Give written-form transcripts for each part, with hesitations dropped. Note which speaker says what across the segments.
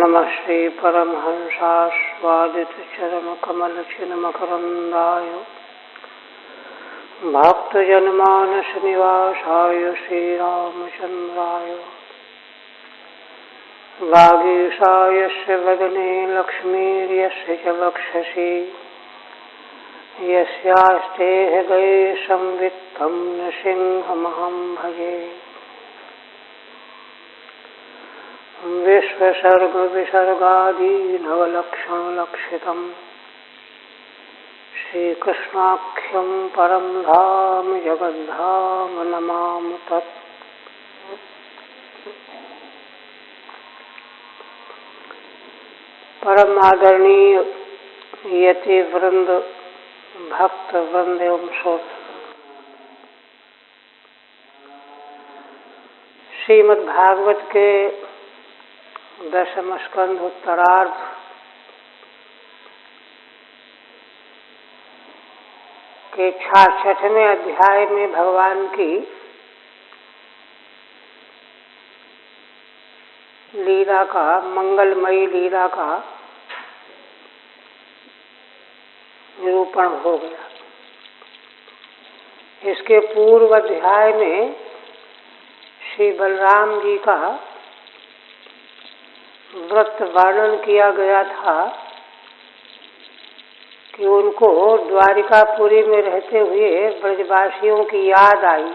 Speaker 1: नमः श्री परमहंसास्वादितचरणकमलचिन्मकरन्दाय भक्तजनमानसनिवासाय श्रीरामचन्द्राय वागीशाय यस्य वदने लक्ष्मीर्यस्य च वक्षसि यस्यास्ते हृदये संवित्तं नृसिंहमहं भजे। विश्वसर्गविसर्गादीनवलक्षणलक्षितम् श्रीकृष्णाख्यं परं धाम जगद्धाम नमामि तत्। परम आदरणीय यति वृंद, भक्त वृंद एवं श्रोत, श्रीमद् भागवत के दशम स्कंध उत्तरार्ध के 66वें अध्याय में भगवान की लीला का, मंगलमयी लीला का निरूपण हो गया। इसके पूर्व अध्याय में श्री बलराम जी का व्रत वर्णन किया गया था कि उनको द्वारिकापुरी में रहते हुए ब्रजवासियों की याद आई,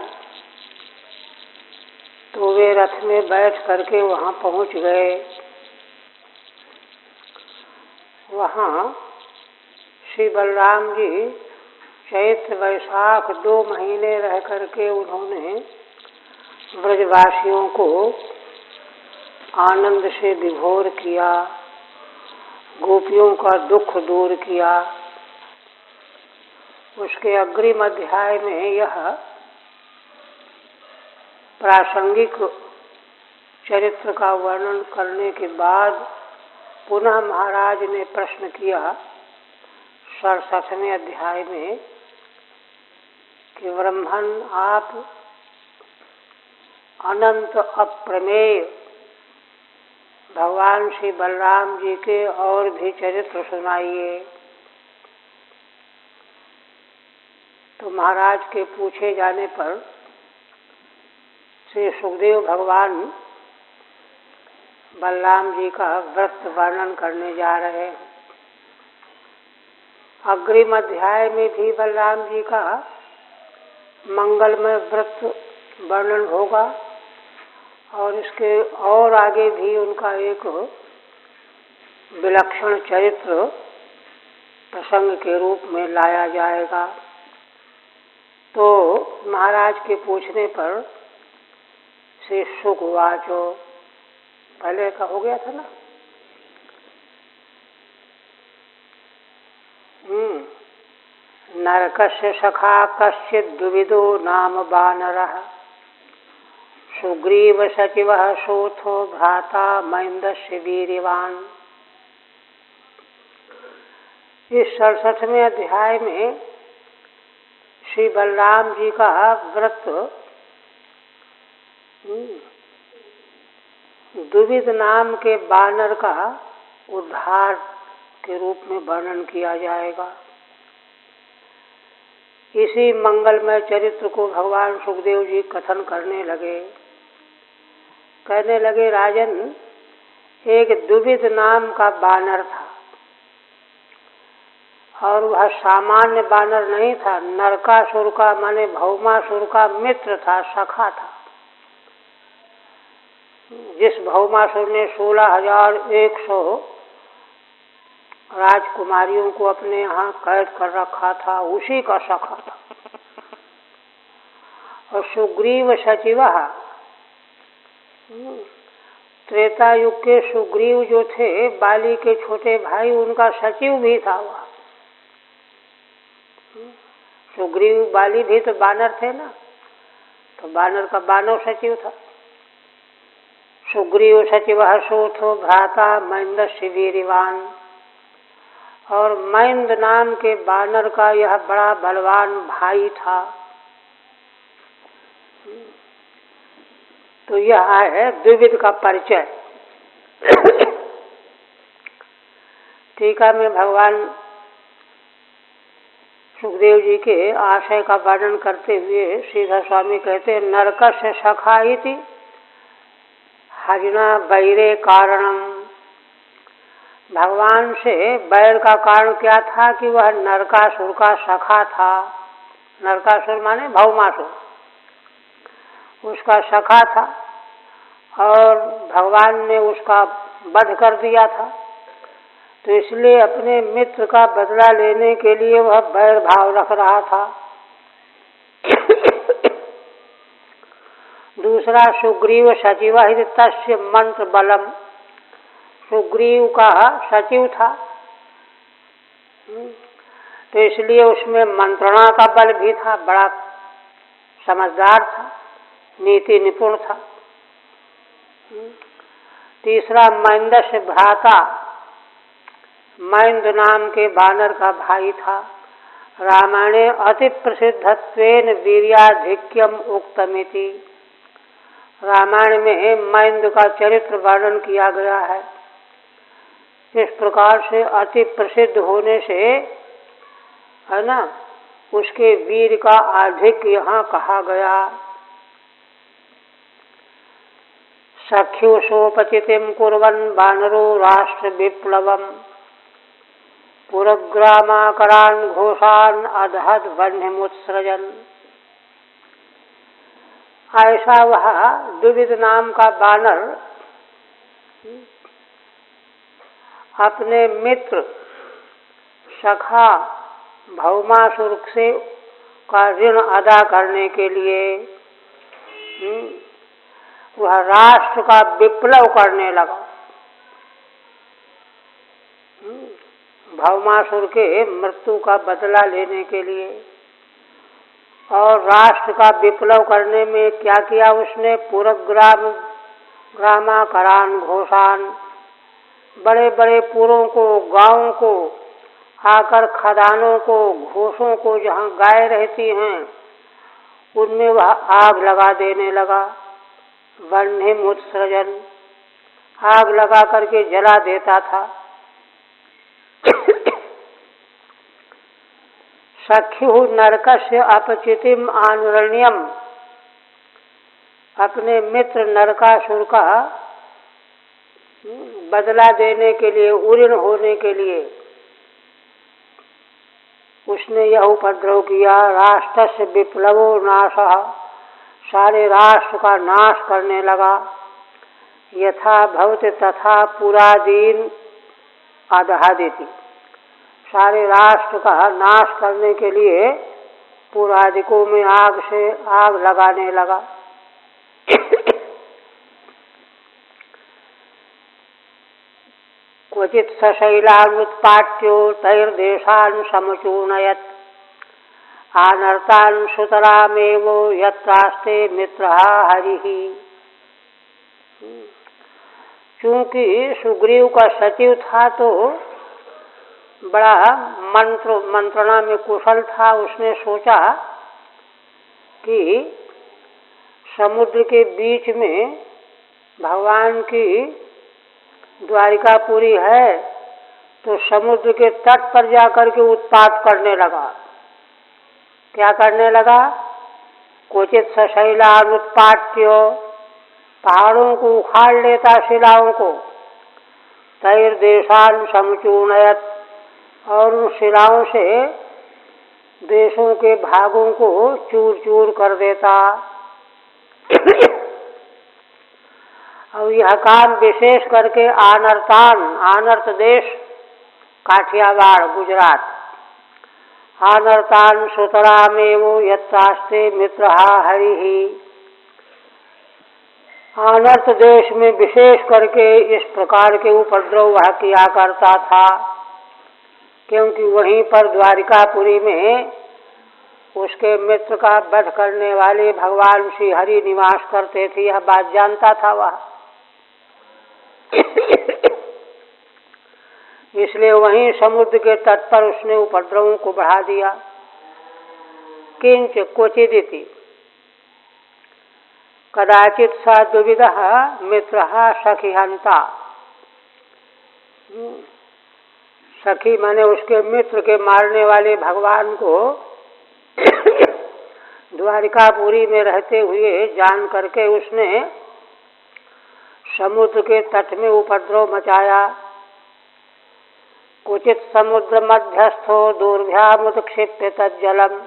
Speaker 1: तो वे रथ में बैठ करके वहाँ पहुँच गए। वहाँ श्री बलराम जी चैत्र वैशाख 2 महीने रह करके उन्होंने ब्रजवासियों को आनंद से विभोर किया, गोपियों का दुख दूर किया। उसके अग्रिम अध्याय में यह प्रासंगिक चरित्र का वर्णन करने के बाद पुनः महाराज ने प्रश्न किया 67वें अध्याय में कि ब्रह्मन आप अनंत अप्रमेय भगवान श्री बलराम जी के और भी चरित्र सुनाइए। तो महाराज के पूछे जाने पर श्री सुखदेव भगवान बलराम जी का व्रत वर्णन करने जा रहे हैं। अग्रिम अध्याय में भी बलराम जी का मंगलमय व्रत वर्णन होगा और इसके और आगे भी उनका एक विलक्षण चरित्र प्रसंग के रूप में लाया जाएगा। तो महाराज के पूछने पर श्री शुक वाचो, पहले का हो गया था ना, नरकस्य सखा कश्चित् द्विविदो नाम वानरः सुग्रीव सचिवः सोऽथो भ्राता महेन्द्रस्य वीर्यवान्। इस 67वें अध्याय में श्री बलराम जी का व्रत द्विविद नाम के वानर का उद्धार के रूप में वर्णन किया जाएगा। इसी मंगलमय चरित्र को भगवान सुखदेव जी कथन करने लगे। कहने लगे, राजन, एक द्विविद नाम का बानर था और वह सामान्य बानर नहीं था, नरकासुर का माने भौमासुर का मित्र था, सखा था। जिस भौमासुर ने 16,100 राजकुमारियों को अपने यहाँ कैद कर रखा था, उसी का सखा था। और सुग्रीव सचिव, त्रेता युग के सुग्रीव जो थे, बाली के छोटे भाई, उनका सचिव भी था वह। सुग्रीव बाली भी तो बानर थे ना, तो बानर का बानर सचिव था। सुग्रीव सचिव सोऽथो भ्राता महेन्द्रस्य वीर्यवान्, और महेंद्र नाम के बानर का यह बड़ा बलवान भाई था। तो यह है द्विविद का परिचय। टीका में भगवान सुखदेव जी के आशय का वर्णन करते हुए श्रीधर स्वामी कहते हैं, नरकस्य सखा इति हरिणा बैरे कारणम। भगवान से बैर का कारण क्या था कि वह नरकासुर का सखा था। नरकासुर माने भौमासुर, उसका सखा था और भगवान ने उसका वध कर दिया था। तो इसलिए अपने मित्र का बदला लेने के लिए वह बैर भाव रख रहा था। दूसरा, सुग्रीव सचिव हित तस्य मंत्र बलम। सुग्रीव का सचिव था, तो इसलिए उसमें मंत्रणा का बल भी था, बड़ा समझदार था, नीति निपुण था। तीसरा, मैंदस्य भ्राता, मैंद नाम के बानर का भाई था। रामायणे अति प्रसिद्धत्वेन वीर्याधिक्यम उक्तमिति। रामायण में मैंद का चरित्र वर्णन किया गया है। इस प्रकार से अति प्रसिद्ध होने से, है ना, उसके वीर का आधिक्य यहाँ कहा गया। सख्युषोपचितिम कुर्वन् वानरो राष्ट्र विप्लवम पुरग्रामाकरान् घोषान् अदहद वह्निमुत्सृजन्। ऐसा वह द्विविध नाम का बानर अपने मित्र सखा भौमासुर से का ऋण अदा करने के लिए वह राष्ट्र का विप्लव करने लगा। भौमासुर के मृत्यु का बदला लेने के लिए। और राष्ट्र का विप्लव करने में क्या किया उसने? पुरग्रामाकरान् घोषान्, बड़े बड़े पुरों को, गांवों को आकर, खदानों को, घोषों को, जहाँ गाय रहती हैं उनमें वह आग लगा देने लगा। वह्निमुत्सृजन्, आग लगा करके जला देता था। सख्यु नरकस्य अपचितिम आनुरण्यम, अपने मित्र नरकासुर का बदला देने के लिए, उऋण होने के लिए उसने यह उपद्रव किया। राष्ट्रस्य विप्लवो नाशः, सारे राष्ट्र का नाश करने लगा। यथा भवति तथा पुरादीन अदहदिति, सारे राष्ट्र का नाश करने के लिए पुरादिकों में आग लगाने लगा। क्वचित् सशैलान् उत्पाट्यो तैर्देशान् समचूर्णयत् आनर्तान् सुतरामेव यत्रास्ते मित्रः हरिः। चूंकि सुग्रीव का सचिव था तो बड़ा मंत्रणा में कुशल था। उसने सोचा कि समुद्र के बीच में भगवान की द्वारिकापुरी है, तो समुद्र के तट पर जाकर के उत्पात करने लगा। क्या करने लगा? क्वचित् सशैलान् उत्पाट्य, पहाड़ों को उखाड़ लेता, शिलाओं को। तैर्देशान् समचूर्णयत्, और उन शिलाओं से देशों के भागों को चूर चूर कर देता। और यह काम विशेष करके आनर्तान, आनर्त देश काठियावाड़ गुजरात, आनर्तान सुतरामेव यत्रास्ते मित्रः हरिः, आनर्त देश में विशेष करके इस प्रकार के उपद्रव वह किया करता था, क्योंकि वहीं पर द्वारिकापुरी में उसके मित्र का वध करने वाले भगवान श्री हरि निवास करते थे। यह बात जानता था वह। इसलिए वहीं समुद्र के तट पर उसने उपद्रवों को बढ़ा दिया। किंच क्वचिदिति कदाचित् स द्विविधः मित्रः सखिहंता। सखी माने उसके मित्र के मारने वाले भगवान को द्वारिकापुरी में रहते हुए जान करके उसने समुद्र के तट में उपद्रव मचाया। क्वचित समुद्र मध्यस्थो दूर्भ्यामुत्क्षिप्य तज्जलम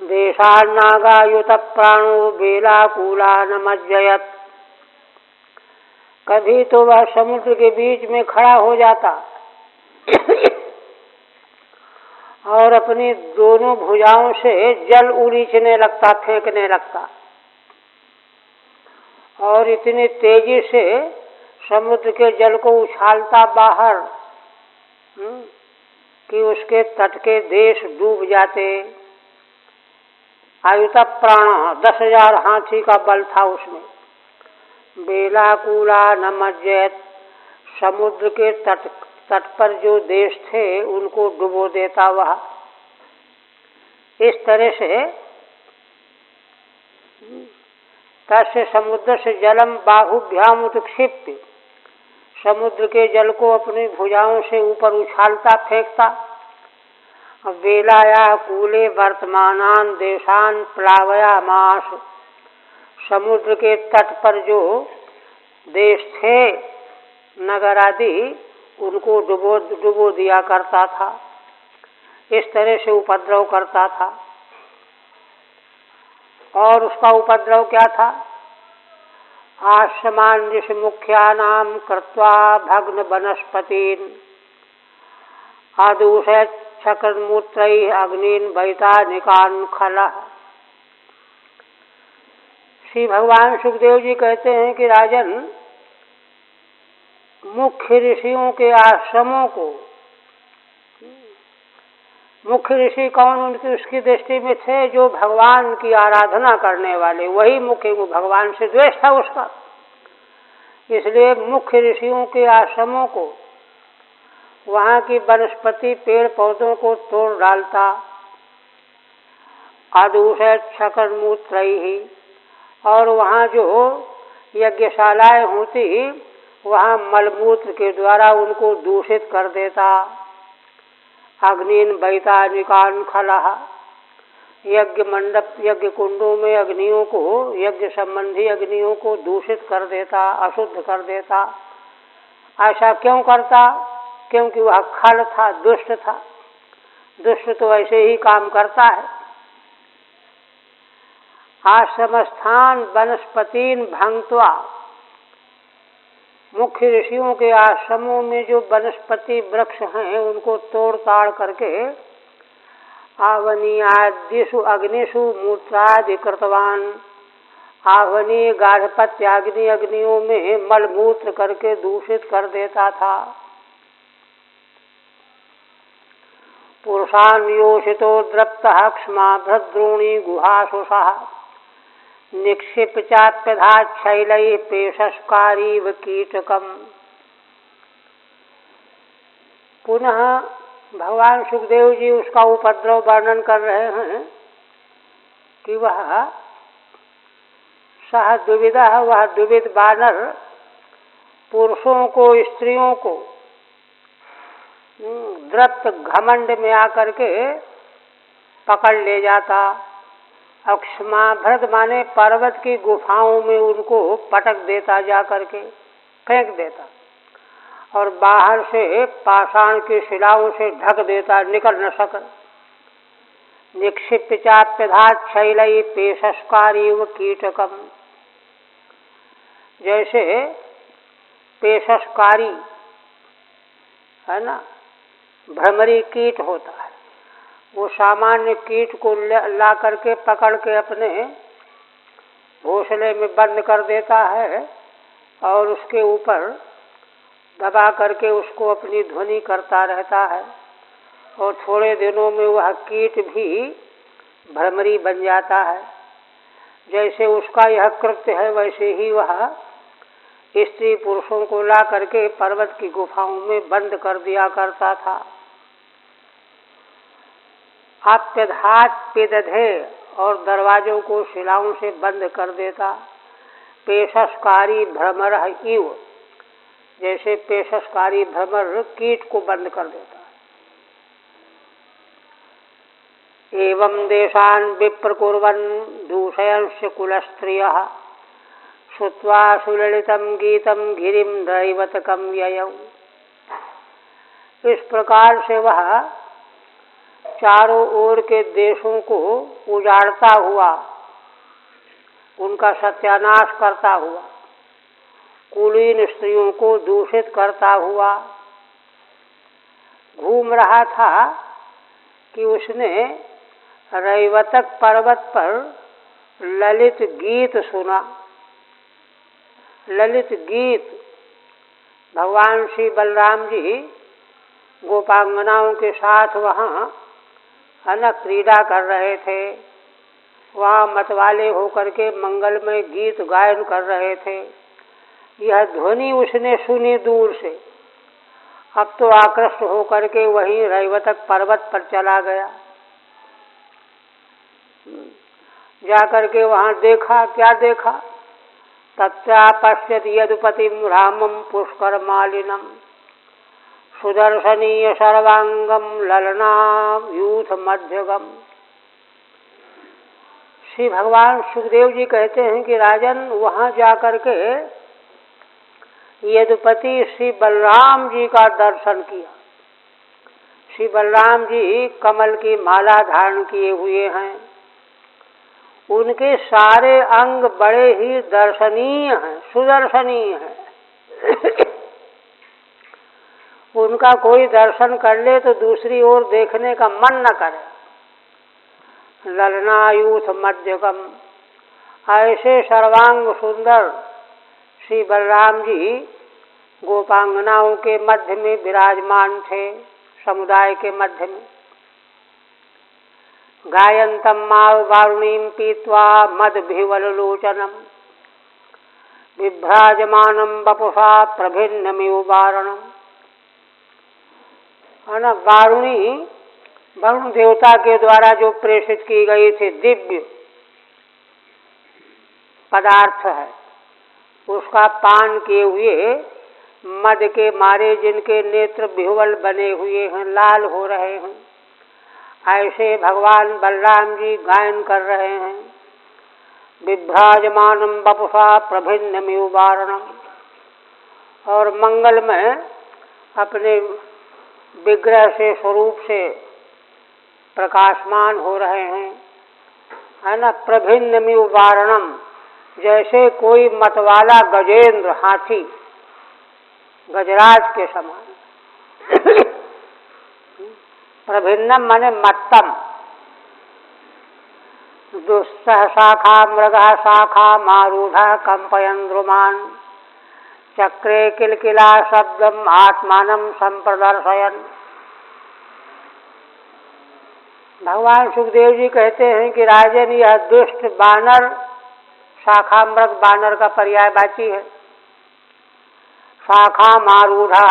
Speaker 1: देशान्नागायुत प्राणो बेलाकुलानमज्जयत। कभी तो वह समुद्र के बीच में खड़ा हो जाता और अपनी दोनों भुजाओं से जल उलीचने लगता, फेंकने लगता, और इतनी तेजी से समुद्र के जल को उछालता बाहर कि उसके तट के देश डूब जाते। आयुत प्राण 10,000 हाथी का बल था उसमें। बेलाकुला नमज्जयत, समुद्र के तट पर जो देश थे उनको डुबो देता वह। इस तरह से तस्य समुद्र से जलम बाहुभ्याम उत्क्षिप्य, समुद्र के जल को अपनी भुजाओं से ऊपर उछालता, फेंकता। बेलाया कूले वर्तमानान देशान प्लावयामास, समुद्र के तट पर जो देश थे, नगर आदि, उनको डुबो दिया करता था। इस तरह से उपद्रव करता था। और उसका उपद्रव क्या था? आश्रमान ऋषि मुख्यानाम कृत्वा भग्न वनस्पतीन आदूषयत् चक्रमूत्रैः अग्निन वैतानिकान् खलः। श्री भगवान सुखदेव जी कहते हैं कि राजन, मुख्य ऋषियों के आश्रमों को, मुख्य ऋषि कौन उनकी उसकी दृष्टि में थे? जो भगवान की आराधना करने वाले, वही मुख्य। भगवान से द्वेष था उसका, इसलिए मुख्य ऋषियों के आश्रमों को, वहाँ की वनस्पति पेड़ पौधों को तोड़ डालता। आदूषयत् शकरमूत्रैः, और वहाँ जो यज्ञशालाएं होती, वहाँ मलमूत्र के द्वारा उनको दूषित कर देता। अग्निन वैतानिकान् खलः, यज्ञ मंडप, यज्ञ कुंडों में अग्नियों को, यज्ञ संबंधी अग्नियों को दूषित कर देता, अशुद्ध कर देता। ऐसा क्यों करता? क्योंकि वह खल था, दुष्ट था। दुष्ट तो ऐसे ही काम करता है। आश्रम स्थान वनस्पतीन भंगत्वा, मुख्य ऋषियों के आश्रमों में जो वनस्पति वृक्ष हैं उनको तोड़ ताड़ करके आवनीयादिषु अग्निषु मूत्रादि कृतवान, आवनी गार्हपत्याग्नि अग्नियों में मलमूत्र करके दूषित कर देता था। पुरुषान योषितो द्रप्तः क्ष्मा भद्रोणी गुहाशुषः निक्षिप चाप्यधाच्छैलैः पेशस्कारीव कीटकम। पुनः भगवान सुखदेव जी उसका उपद्रव वर्णन कर रहे हैं कि वह सह द्विविधः, वह द्विविध बानर पुरुषों को, स्त्रियों को द्रप्त घमंड में आकर के पकड़ ले जाता। अक्षमा भ्रद माने पर्वत की गुफाओं में उनको पटक देता, जा करके फेंक देता, और बाहर से पाषाण की शिलाओं से ढक देता, निकल न सके। निक्षिप्य चाप्यधाच्छैलैः पेशस्कारीव कीटकम, जैसे पेशस्कारी है ना, भ्रमरी कीट होता है, वो सामान्य कीट को ला करके पकड़ के अपने घोंसले में बंद कर देता है और उसके ऊपर दबा करके उसको अपनी ध्वनि करता रहता है, और थोड़े दिनों में वह कीट भी भ्रमरी बन जाता है। जैसे उसका यह कृत्य है, वैसे ही वह स्त्री पुरुषों को ला करके पर्वत की गुफाओं में बंद कर दिया करता था। आप्यधात पिदधे, और दरवाजों को शिलाओं से बंद कर देता। पेशस्कारी भ्रमर इव, जैसे पेशसकारी भ्रमर कीट को बंद कर देता है। एवं देशान विप्रकुर्वन् दूषयंश्च कुलस्त्रियः श्रुत्वा सुललितं गीतं गिरिं दैवतकं ययौ। इस प्रकार से वह चारों ओर के देशों को उजाड़ता हुआ, उनका सत्यानाश करता हुआ, कुलीन स्त्रियों को दूषित करता हुआ घूम रहा था कि उसने रैवतक पर्वत पर ललित गीत सुना। ललित गीत भगवान श्री बलराम जी गोपांगनाओं के साथ वहाँ क्रीड़ा कर रहे थे। वहाँ मतवाले होकर के मंगलमय गीत गायन कर रहे थे। यह ध्वनि उसने सुनी दूर से। अब तो आकृष्ट होकर के वहीं रैवतक पर्वत पर चला गया। जाकर के वहाँ देखा, क्या देखा? तत्रापश्यत यदुपतिं रामं पुष्कर मालिनम सुदर्शनीय सर्वांगम ललनायूथ मध्यगम। श्री भगवान सुखदेव जी कहते हैं कि राजन, वहाँ जाकर के यदुपति श्री बलराम जी का दर्शन किया। श्री बलराम जी कमल की माला धारण किए हुए हैं। उनके सारे अंग बड़े ही दर्शनीय हैं, सुदर्शनीय हैं। उनका कोई दर्शन कर ले तो दूसरी ओर देखने का मन न करे। ललनायूथ मध्यगम, ऐसे सर्वांग सुंदर श्री बलराम जी गोपांगनाओं के मध्य में विराजमान थे, समुदाय के मध्य में। गायन्तम माव वारुणीं पीत्वा मदभिवललोचनम विभ्राजमानं वपुषा प्रभिन्नमिव वारणम। वारुणी वरुण देवता के द्वारा जो प्रेषित की गई थी दिव्य पदार्थ है, उसका पान किए हुए मद के मारे जिनके नेत्र विह्वल बने हुए हैं, लाल हो रहे हैं, ऐसे भगवान बलराम जी गायन कर रहे हैं। विभ्राजमानं वपुषा प्रभिन्नमिव वारणम, और मंगलमय अपने विग्रह से, स्वरूप से प्रकाशमान हो रहे हैं, है ना। प्रभिन्नमिव वारणम, जैसे कोई मतवाला गजेंद्र हाथी गजराज के समान। प्रभिन्नम माने मत्तम। दुस्सह शाखा मृगः शाखा मारूढ़ः कंपयन् द्रुमान् चक्रे किलकिला शब्दम आत्मानं संप्रदर्शयन्। भगवान सुखदेव जी कहते हैं कि राजन, यह दुष्ट बानर, शाखा मृग बानर का पर्यायवाची है। शाखा मारूढ़ा,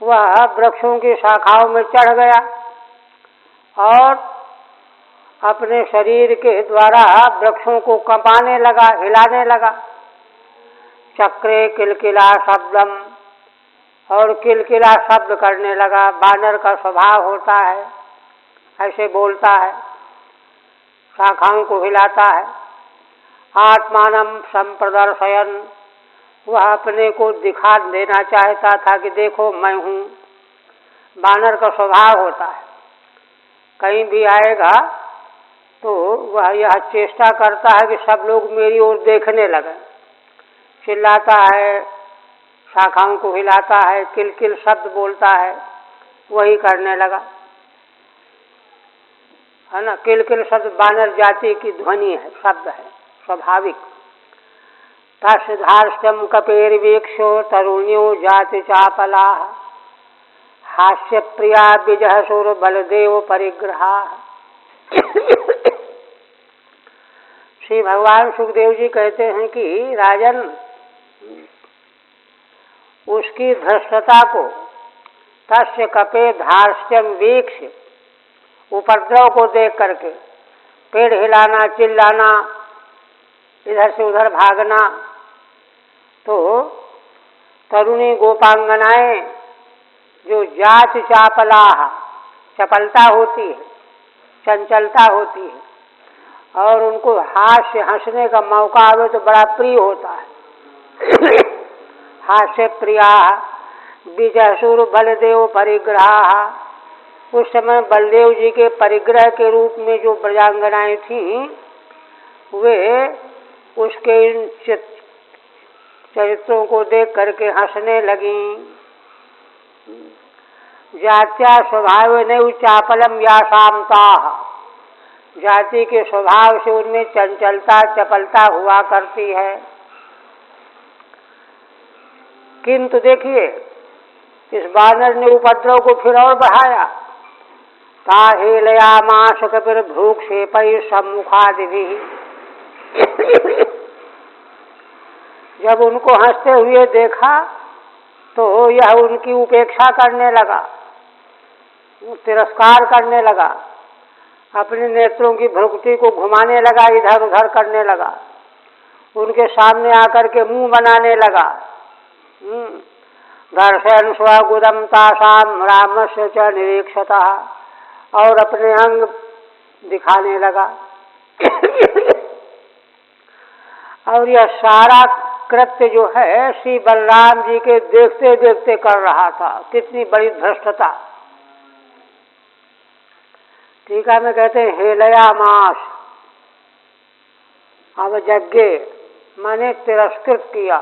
Speaker 1: वह वृक्षों की शाखाओं में चढ़ गया और अपने शरीर के द्वारा वृक्षों को कंपाने लगा, हिलाने लगा। चक्रे किलकिला शब्दम, और किलकिला शब्द करने लगा। बानर का स्वभाव होता है, ऐसे बोलता है, शाखाओं को हिलाता है। आत्मानं संप्रदर्शयन्, वह अपने को दिखा देना चाहता था कि देखो मैं हूँ। बानर का स्वभाव होता है, कहीं भी आएगा तो वह यह चेष्टा करता है कि सब लोग मेरी ओर देखने लगे। चिल्लाता है, शाखाओं को हिलाता है, किलकिल शब्द बोलता है, वही करने लगा, है ना। किलकिल शब्द बानर जाति की ध्वनि है, शब्द है, स्वाभाविक। तस्धार्ष्टम कपेर्वीक्षो तरुण्यो जाति चापला हास्य प्रिया विजह सुर बलदेव परिग्रहा। श्री भगवान सुखदेव जी कहते हैं कि राजन, उसकी धृष्टता को, तस्य कपे धार्ष्टम वीक्ष, उपद्रव को देख करके, पेड़ हिलाना, चिल्लाना, इधर से उधर भागना, तो तरुणी गोपांगनाएं जो जाच चापला, चपलता होती है, चंचलता होती है और उनको हास्य हंसने का मौका आवे तो बड़ा प्रिय होता है। हास्य प्रिया विजयसुर बलदेव परिग्रह, उस समय बलदेव जी के परिग्रह के रूप में जो ब्रजांगनाएं थीं वे उसके इन चरित्रों को देख करके हंसने लगीं। जात्या स्वभाव नहीं चापलम या शामता, जाति के स्वभाव से उनमें चंचलता चपलता हुआ करती है। किंतु देखिए इस बानर ने उपद्रव को फिर और बढ़ाया। ताहेलयामास कपिर भ्रूक्षेपै सम्मुखादिभि, जब उनको हंसते हुए देखा तो यह उनकी उपेक्षा करने लगा, तिरस्कार करने लगा, अपने नेत्रों की भ्रुकुटी को घुमाने लगा, इधर उधर करने लगा, उनके सामने आकर के मुंह बनाने लगा। दर्शन स्वगुदम तासाम रामस्य च निरीक्षता, और अपने अंग दिखाने लगा। और यह सारा कृत्य जो है श्री बलराम जी के देखते देखते कर रहा था। कितनी बड़ी भ्रष्टता। टीका में कहते हैं हेलया मास, अवजज्ञे माने तिरस्कृत किया।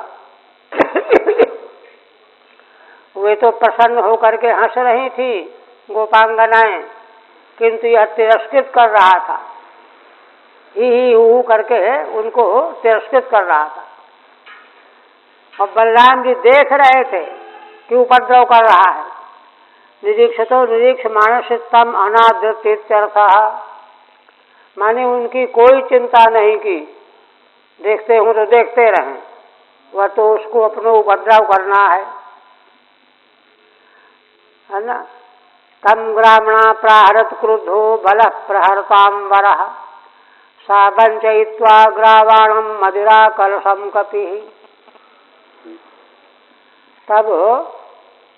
Speaker 1: वे तो प्रसन्न होकर के हंस रही थी गोपांगनाएं, किंतु यह तिरस्कृत कर रहा था, ही हू करके उनको तिरस्कृत कर रहा था। और बलराम जी देख रहे थे कि उपद्रव कर रहा है। निरीक्षतो निरीक्ष मानस तम अनादृत्यर्थ, माने उनकी कोई चिंता नहीं की, देखते हूँ तो देखते रहें, वह तो उसको अपना उपद्रव करना है ना। तम ग्रामणा प्राहरत क्रुद्धो बल प्रहरताम वरः, सा वंचयित्वा ग्रावाणम मदिरा कलशम कपि। तब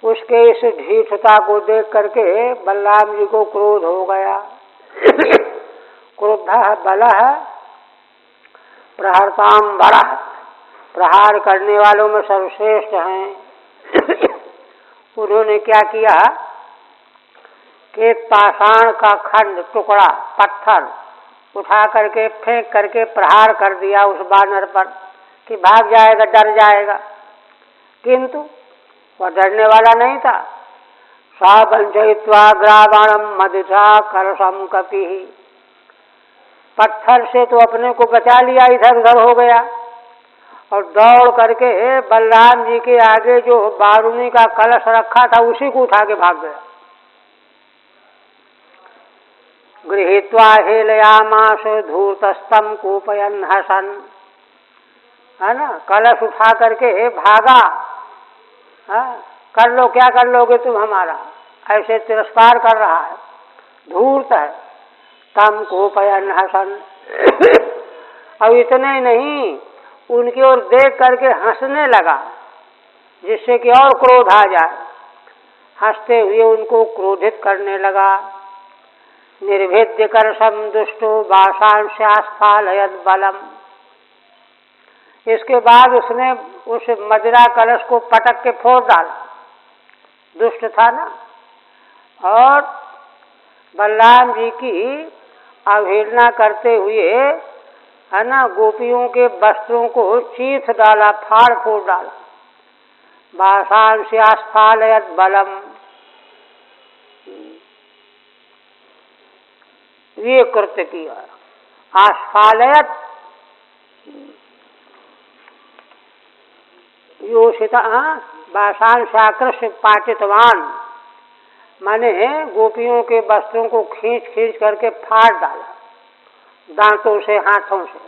Speaker 1: उसके इस ढीठता को देख करके बलराम जी को क्रोध हो गया। क्रोध बल प्रहरताम वरः, प्रहार करने वालों में सर्वश्रेष्ठ हैं। उन्होंने क्या किया कि पाषाण का खंड टुकड़ा पत्थर उठा करके फेंक करके प्रहार कर दिया उस बानर पर कि भाग जाएगा, डर जाएगा, किंतु वह डरने वाला नहीं था। सा वंचयित्वा ग्रावाणम मदिरा कलशम कपि, पत्थर से तो अपने को बचा लिया, इधर उधर हो गया और दौड़ करके बलराम जी के आगे जो बारूनी का कलश रखा था उसी को उठा के भाग गया। गृहीत्वा हेलयामास धूर्तस्तम कूपयन् हसन, है ना, कलश उठा करके भागा। कर लो, क्या कर लोगे तुम हमारा, ऐसे तिरस्कार कर रहा है, धूर्त है। तम कूपयन् हसन, अब इतने ही नहीं उनकी ओर देख करके हंसने लगा, जिससे कि और क्रोध आ जाए। हंसते हुए उनको क्रोधित करने लगा। निर्भेद्य करशम दुष्टो बाशांस्यास्फालयद बलम, इसके बाद उसने उस मदिरा कलश को पटक के फोड़ डाला, दुष्ट था ना। और बलराम जी की अवहेलना करते हुए, है ना, गोपियों के वस्त्रों को चीथ डाला, फाड़ फोड़ डाला। बाशांस्यास्फालयद बलम, ये कृत्य किया। आस्फालयत योषिता बाशांशाकृष्य पाटितवान, माने गोपियों के वस्त्रों को खींच खींच करके फाड़ डाला दांतों से, हाथों से।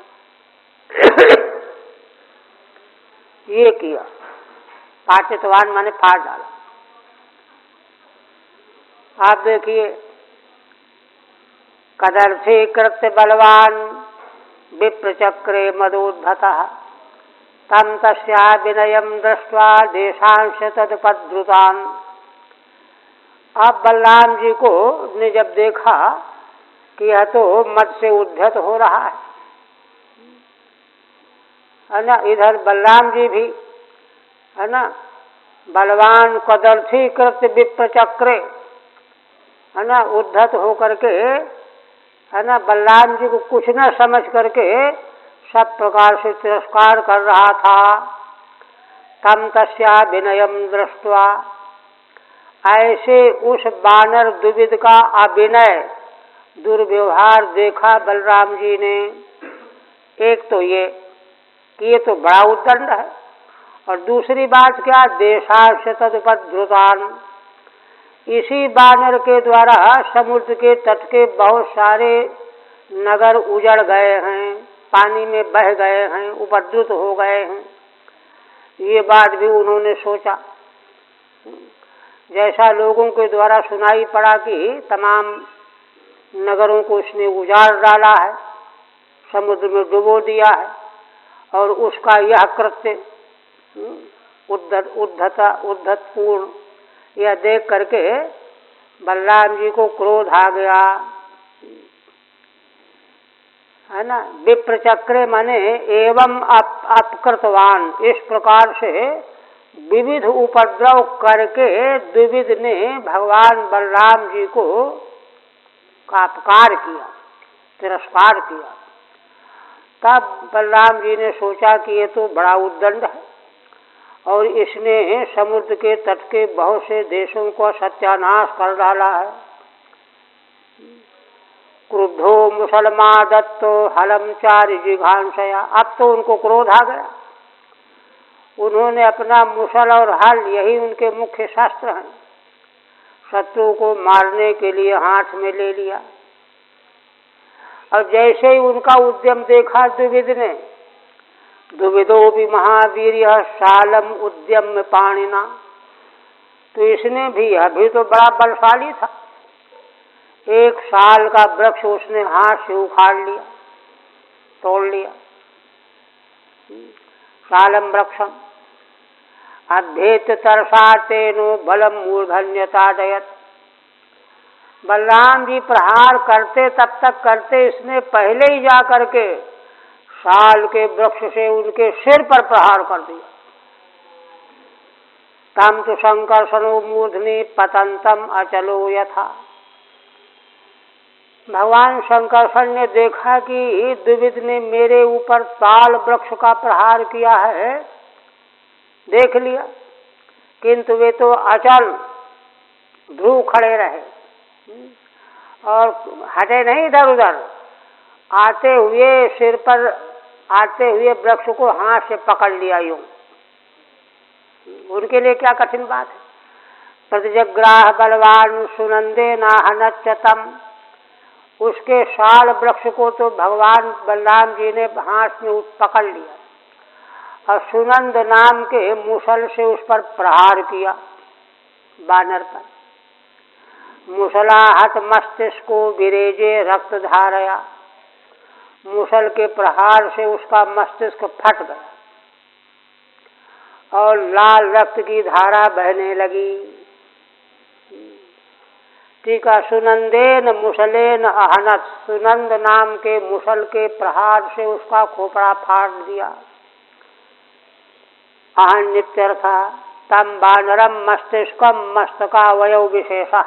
Speaker 1: ये किया, पाटितवान माने फाड़ डाला। आप देखिए, कदर्थी कृत्य बलवान विप्रचक्रे मदोद्भतः, तम तस्या विनयम दृष्ट्वा देशांश तदुपद्रुतान। अब बलराम जी को ने जब देखा कि यह तो मद से उद्धत हो रहा है ना, इधर बलराम जी भी है ना बलवान कदर्थी कृत विप्र चक्रे है ना उद्धत होकर के है ना बलराम जी को कुछ न समझ करके सब प्रकार से तिरस्कार कर रहा था। तम तस्या विनयम दृष्ट्वा, ऐसे उस बानर द्विविद का अभिनय दुर्व्यवहार देखा बलराम जी ने। एक तो ये कि ये तो बड़ा उद्दंड है, और दूसरी बात क्या, देशांश तदुपद्रुतान, इसी बानर के द्वारा समुद्र के तट के बहुत सारे नगर उजड़ गए हैं, पानी में बह गए हैं, उपद्रुत हो गए हैं। ये बात भी उन्होंने सोचा। जैसा लोगों के द्वारा सुनाई पड़ा कि तमाम नगरों को उसने उजाड़ डाला है, समुद्र में डुबो दिया है, और उसका यह कृत्य उद्धतपूर्ण यह देख करके बलराम जी को क्रोध आ गया है ना। विप्र चक्रे माने एवं अपकृतवान, इस प्रकार से विविध उपद्रव करके द्विविद ने भगवान बलराम जी को अपकार किया, तिरस्कार किया। तब बलराम जी ने सोचा कि ये तो बड़ा उद्दंड है, और इसने समुद्र के तट के बहुत से देशों को सत्यानाश कर डाला है। क्रुद्धो मुसलमा दत्तो हलम चारि जिघांसया, अब तो उनको क्रोध आ गया। उन्होंने अपना मुसल और हल, यही उनके मुख्य शस्त्र हैं, शत्रु को मारने के लिए हाथ में ले लिया। और जैसे ही उनका उद्यम देखा द्विविद ने, द्विविदो भी महावीर सालम उद्यम पाणिना, तो इसने भी, अभी तो बड़ा बलशाली था, एक साल का वृक्ष उसने हाथ से उखाड़ लिया, तोड़ लिया। सालम वृक्षम अभ्येत तरसा तेनो बलम मूर्धन्यताडयत। बलराम जी प्रहार करते तब तक करते, इसने पहले ही जा करके साल के वृक्ष से उनके सिर पर प्रहार कर दिया। तम तो संकर्षणो मूर्धनि पतंतम अचलो यथा। भगवान शंकरषण ने देखा कि द्विविद ने मेरे ऊपर ताल वृक्ष का प्रहार किया है, देख लिया, किंतु वे तो अचल ध्रुव खड़े रहे और हटे नहीं इधर उधर। आते हुए सिर पर आते हुए वृक्ष को हाथ से पकड़ लिया यूं। उनके लिए क्या कठिन बात है। प्रतिजग्राह बलवान सुनंदे नाहनच्यतम, उसके साल वृक्ष को तो भगवान बलराम जी ने हाथ में पकड़ लिया और सुनंद नाम के मुसल से उस पर प्रहार किया, बानर पर। मुसलाहत मस्तिष्को विरेजे रक्त धारया, मुसल के प्रहार से उसका मस्तिष्क फट गया और लाल रक्त की धारा बहने लगी। टीका सुनंदेन मुसलेन अहनत, सुनंद नाम के मुसल के प्रहार से उसका खोपड़ा फाड़ दिया। अहन नित्यर्था तम बानरम मस्तिष्कम मस्तकावयव विशेषा,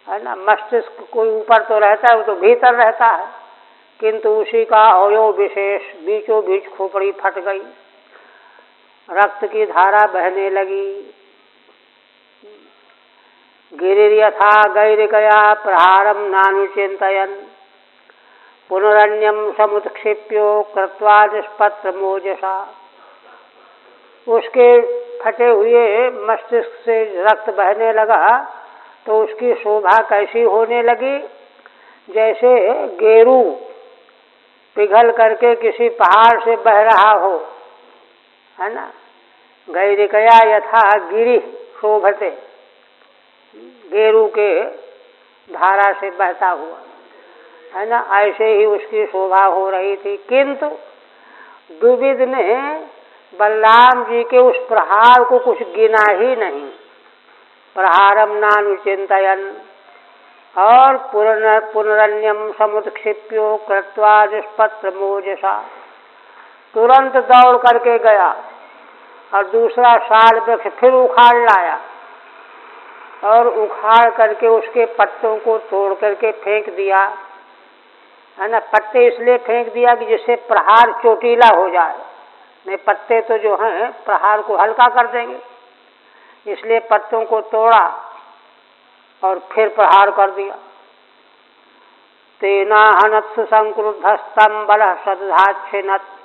Speaker 1: है ना। मस्तिष्क कोई ऊपर तो रहता है, वो तो भीतर रहता है, किंतु उसी का अवयव विशेष बीचों बीच खोपड़ी फट गई, रक्त की धारा बहने लगी। गिरिर्यथा गैरिकया प्रहारम नानुचिंतयन् पुनरन्यम समुत्क्षिप्यो कृत्वा निष्पत्र मोजसा। उसके फटे हुए मस्तिष्क से रक्त बहने लगा तो उसकी शोभा कैसी होने लगी, जैसे गेरू पिघल करके किसी पहाड़ से बह रहा हो, है ना। गैरिकया यथा गिरि शोभते, गेरू के धारा से बहता हुआ, है ना, ऐसे ही उसकी शोभा हो रही थी। किंतु द्विविद ने बलराम जी के उस प्रहार को कुछ गिना ही नहीं। प्रहारम नानुचिंतयन और पुनरन्यम समुत्क्षिप्यो कृत्वा निष्पत्र मोजसा, तुरंत दौड़ करके गया और दूसरा साल वृक्ष फिर उखाड़ लाया और उखाड़ करके उसके पत्तों को तोड़ करके फेंक दिया, है ना। पत्ते इसलिए फेंक दिया कि जिससे प्रहार चोटीला हो जाए, नहीं पत्ते तो जो हैं प्रहार को हल्का कर देंगे, इसलिए पत्तों को तोड़ा और फिर प्रहार कर दिया। तेना हनत सुसंक्रुद्धस्तम बलः शतधाच्छिनत्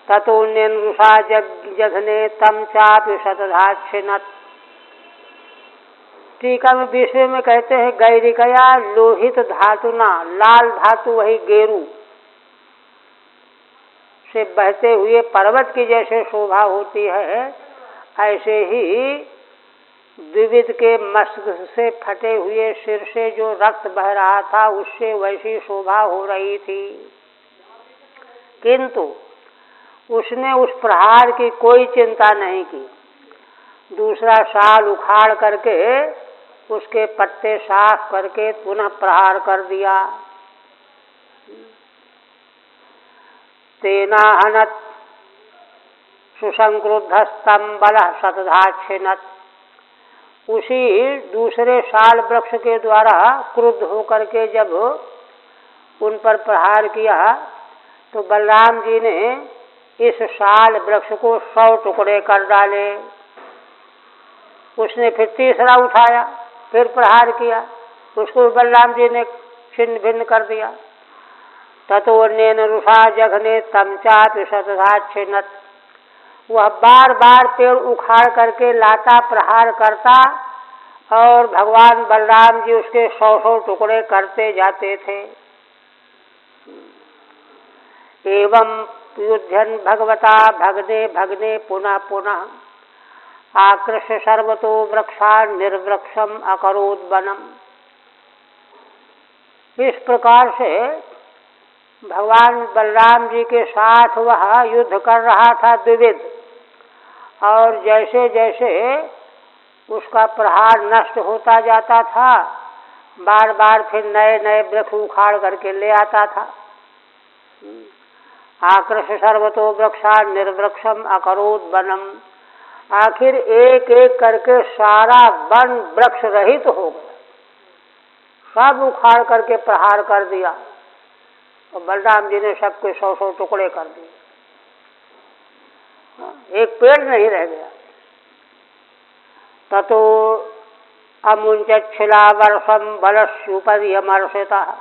Speaker 1: ततोऽन्यन्रुषा जघने तम चापि शतधाच्छिनत्। टीका में 20वें में कहते हैं गैरिकया लोहित धातुना, लाल धातु वही गेरू से बहते हुए पर्वत की जैसे शोभा होती है, ऐसे ही द्विविद के मस्तक से फटे हुए सिर से जो रक्त बह रहा था उससे वैसी शोभा हो रही थी। किंतु उसने उस प्रहार की कोई चिंता नहीं की। दूसरा साल उखाड़ करके उसके पत्ते साफ करके पुनः प्रहार कर दिया। तेना हनत सुसंक्रुद्धस्तम बलः शतधाच्छिनत्। उसी दूसरे साल वृक्ष के द्वारा क्रुद्ध होकर के जब उन पर प्रहार किया तो बलराम जी ने इस साल वृक्ष को 100 टुकड़े कर डाले। उसने फिर तीसरा उठाया, फिर प्रहार किया, उसको बलराम जी ने छिन्न भिन्न कर दिया। ततोऽन्येन रुषा जघने तम चापि शतधाच्छिनत्। वह बार बार पेड़ उखाड़ करके लाता, प्रहार करता और भगवान बलराम जी उसके 100 टुकड़े करते जाते थे। एवं युध्यन् भगवता भगने भगने पुनः पुनः आकृष्य सर्वतो वृक्षान् निर्वृक्षम अकरोद वनम। इस प्रकार से भगवान बलराम जी के साथ वह युद्ध कर रहा था द्विविद, और जैसे जैसे उसका प्रहार नष्ट होता जाता था बार बार फिर नए नए वृक्ष उखाड़ करके ले आता था। आकृष्य सर्वतो वृक्षान् निर्वृक्षम अकरोद वनम। आखिर एक एक करके सारा वन वृक्ष रहित हो गया, सब उखाड़ करके प्रहार कर दिया और बलराम जी ने सबके 100 टुकड़े कर दिए, एक पेड़ नहीं रह गया। ततो अमुंचच्छिला वर्षम बलस्युपर्यमर्षितः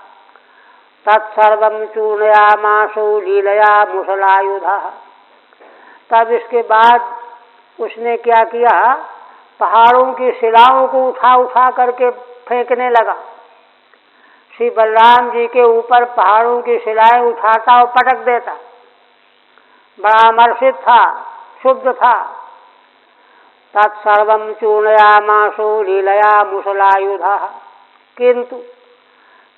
Speaker 1: तत्सर्वं चूर्णयामासो लीलया मुसलायुधः। तब इसके बाद उसने क्या किया, पहाड़ों की शिलाओं को उठा उठा करके फेंकने लगा। श्री बलराम जी के ऊपर पहाड़ों की शिलाएं उठाता और पटक देता। बड़ा आमर्षित था, शुद्ध था। तत्सर्वं चूर्णयामासो लीलया मुसलायुधः। किंतु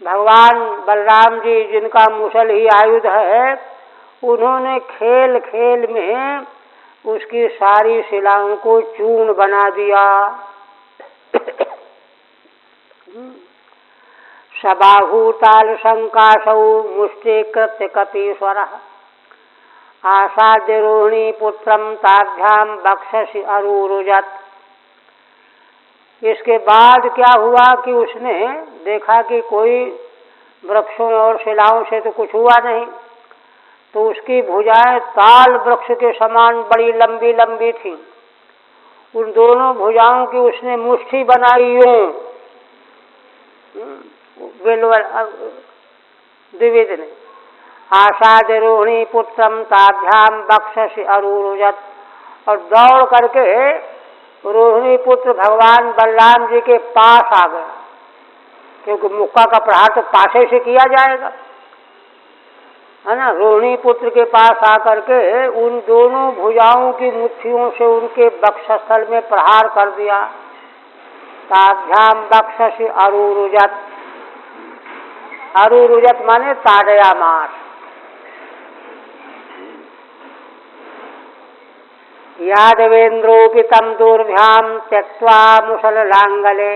Speaker 1: भगवान बलराम जी जिनका मुसल ही आयुध है, उन्होंने खेल खेल में उसकी सारी शिलाओं को चूर्ण बना दिया। सबाहूताल संकाशौ मुष्टि कृत्य कपीश्वरः आसाद्य रोहिणी पुत्रम ताभ्याम बक्षसि अरुरुजत। इसके बाद क्या हुआ कि उसने देखा कि कोई वृक्षों और शिलाओं से तो कुछ हुआ नहीं, तो उसकी भुजाएं ताल वृक्ष के समान बड़ी लंबी लंबी थीं। उन दोनों भुजाओं की उसने मुट्ठी बनाई यूं, द्विविद ने। आसाद्य रोहिणी पुत्रम ताभ्याम बक्षसि अरुरुजत। और दौड़ करके रोहिणी पुत्र भगवान बलराम जी के पास आ गया, क्योंकि मुक्का का प्रहार तो पासे से किया जाएगा, है ना। रोहिणी पुत्र के पास आकर के उन दोनों भुजाओं की मुट्ठियों से उनके वक्षस्थल में प्रहार कर दिया। ताभ्याम बक्षसि अरुरुजत। अरुरुजत माने ताड़यामास। यादवेन्द्रोऽपि तं दूर्भ्यां त्यक्त्वा मुसललाङ्गले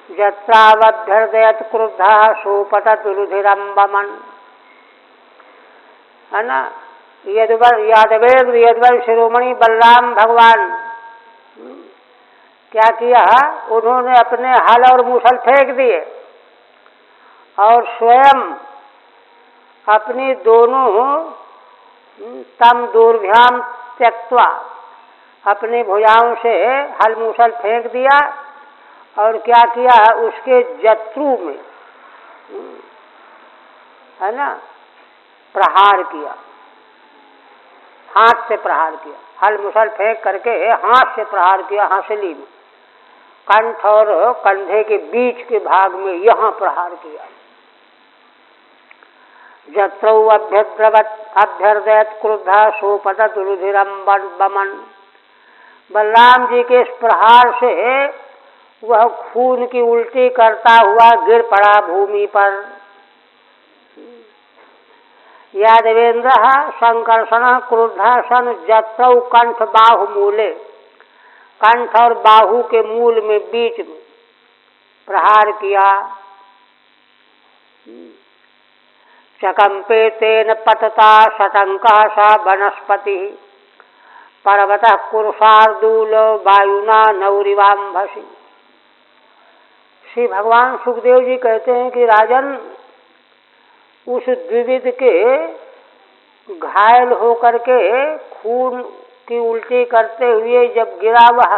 Speaker 1: यत्रावभ्यर्दयत् क्रुद्धः सोपततुरुधिरं वमन्। है ना, यादवेंद्र यदुवंश शिरोमणि बलराम भगवान क्या किया, उन्होंने अपने हल और मूसल फेंक दिए और स्वयं अपनी दोनों तम दूर्भ्याम त्यक्त्वा अपनी भुजाओं से हल मूसल फेंक दिया और क्या किया, उसके जत्रु में, है ना, प्रहार किया, हाथ से प्रहार किया। हल मूसल फेंक करके हाथ से प्रहार किया, हंसली में, कंठ और कंधे के बीच के भाग में यहाँ प्रहार किया। जत्रौ अभ्यर्दयत् क्रुद्धा सोपतत रुधिरम वमन। बलराम जी के इस प्रहार से वह खून की उल्टी करता हुआ गिर पड़ा भूमि पर। यादवेन्द्र संकर्षण क्रुद्धा सन जत्रौ कंठ बाहु मूले, कंठ और बाहु के मूल में बीच में प्रहार किया। चकंपे तेन पतता शतंकः स वनस्पति पर्वतः कुरुषार्दूल वायुना नौरिवाम्भसि। श्री भगवान सुखदेव जी कहते हैं कि राजन, उस द्विविद के घायल होकर के खून की उल्टी करते हुए जब गिरा वह,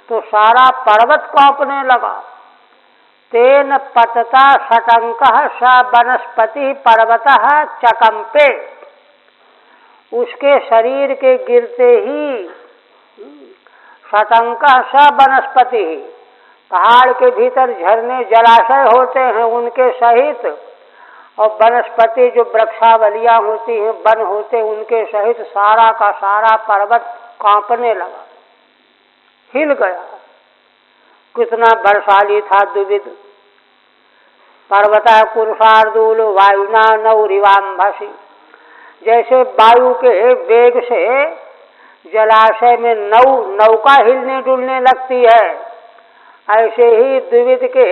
Speaker 1: तो सारा पर्वत कांपने लगा। तेन पतता शतंकः स वनस्पति पर्वतः चकंपे। उसके शरीर के गिरते ही शतंकः स वनस्पति, पहाड़ के भीतर झरने जलाशय होते हैं उनके सहित, और वनस्पति जो वृक्षावलियां होती हैं, वन होते, उनके सहित सारा का सारा पर्वत कांपने लगा, हिल गया। कितना बलशाली था द्विविद। पर्वतः कुरुषार्दूल वायुना नौरिवाम्भसि। जैसे वायु के वेग से जलाशय में नौका हिलने डुलने लगती है, ऐसे ही द्विविद के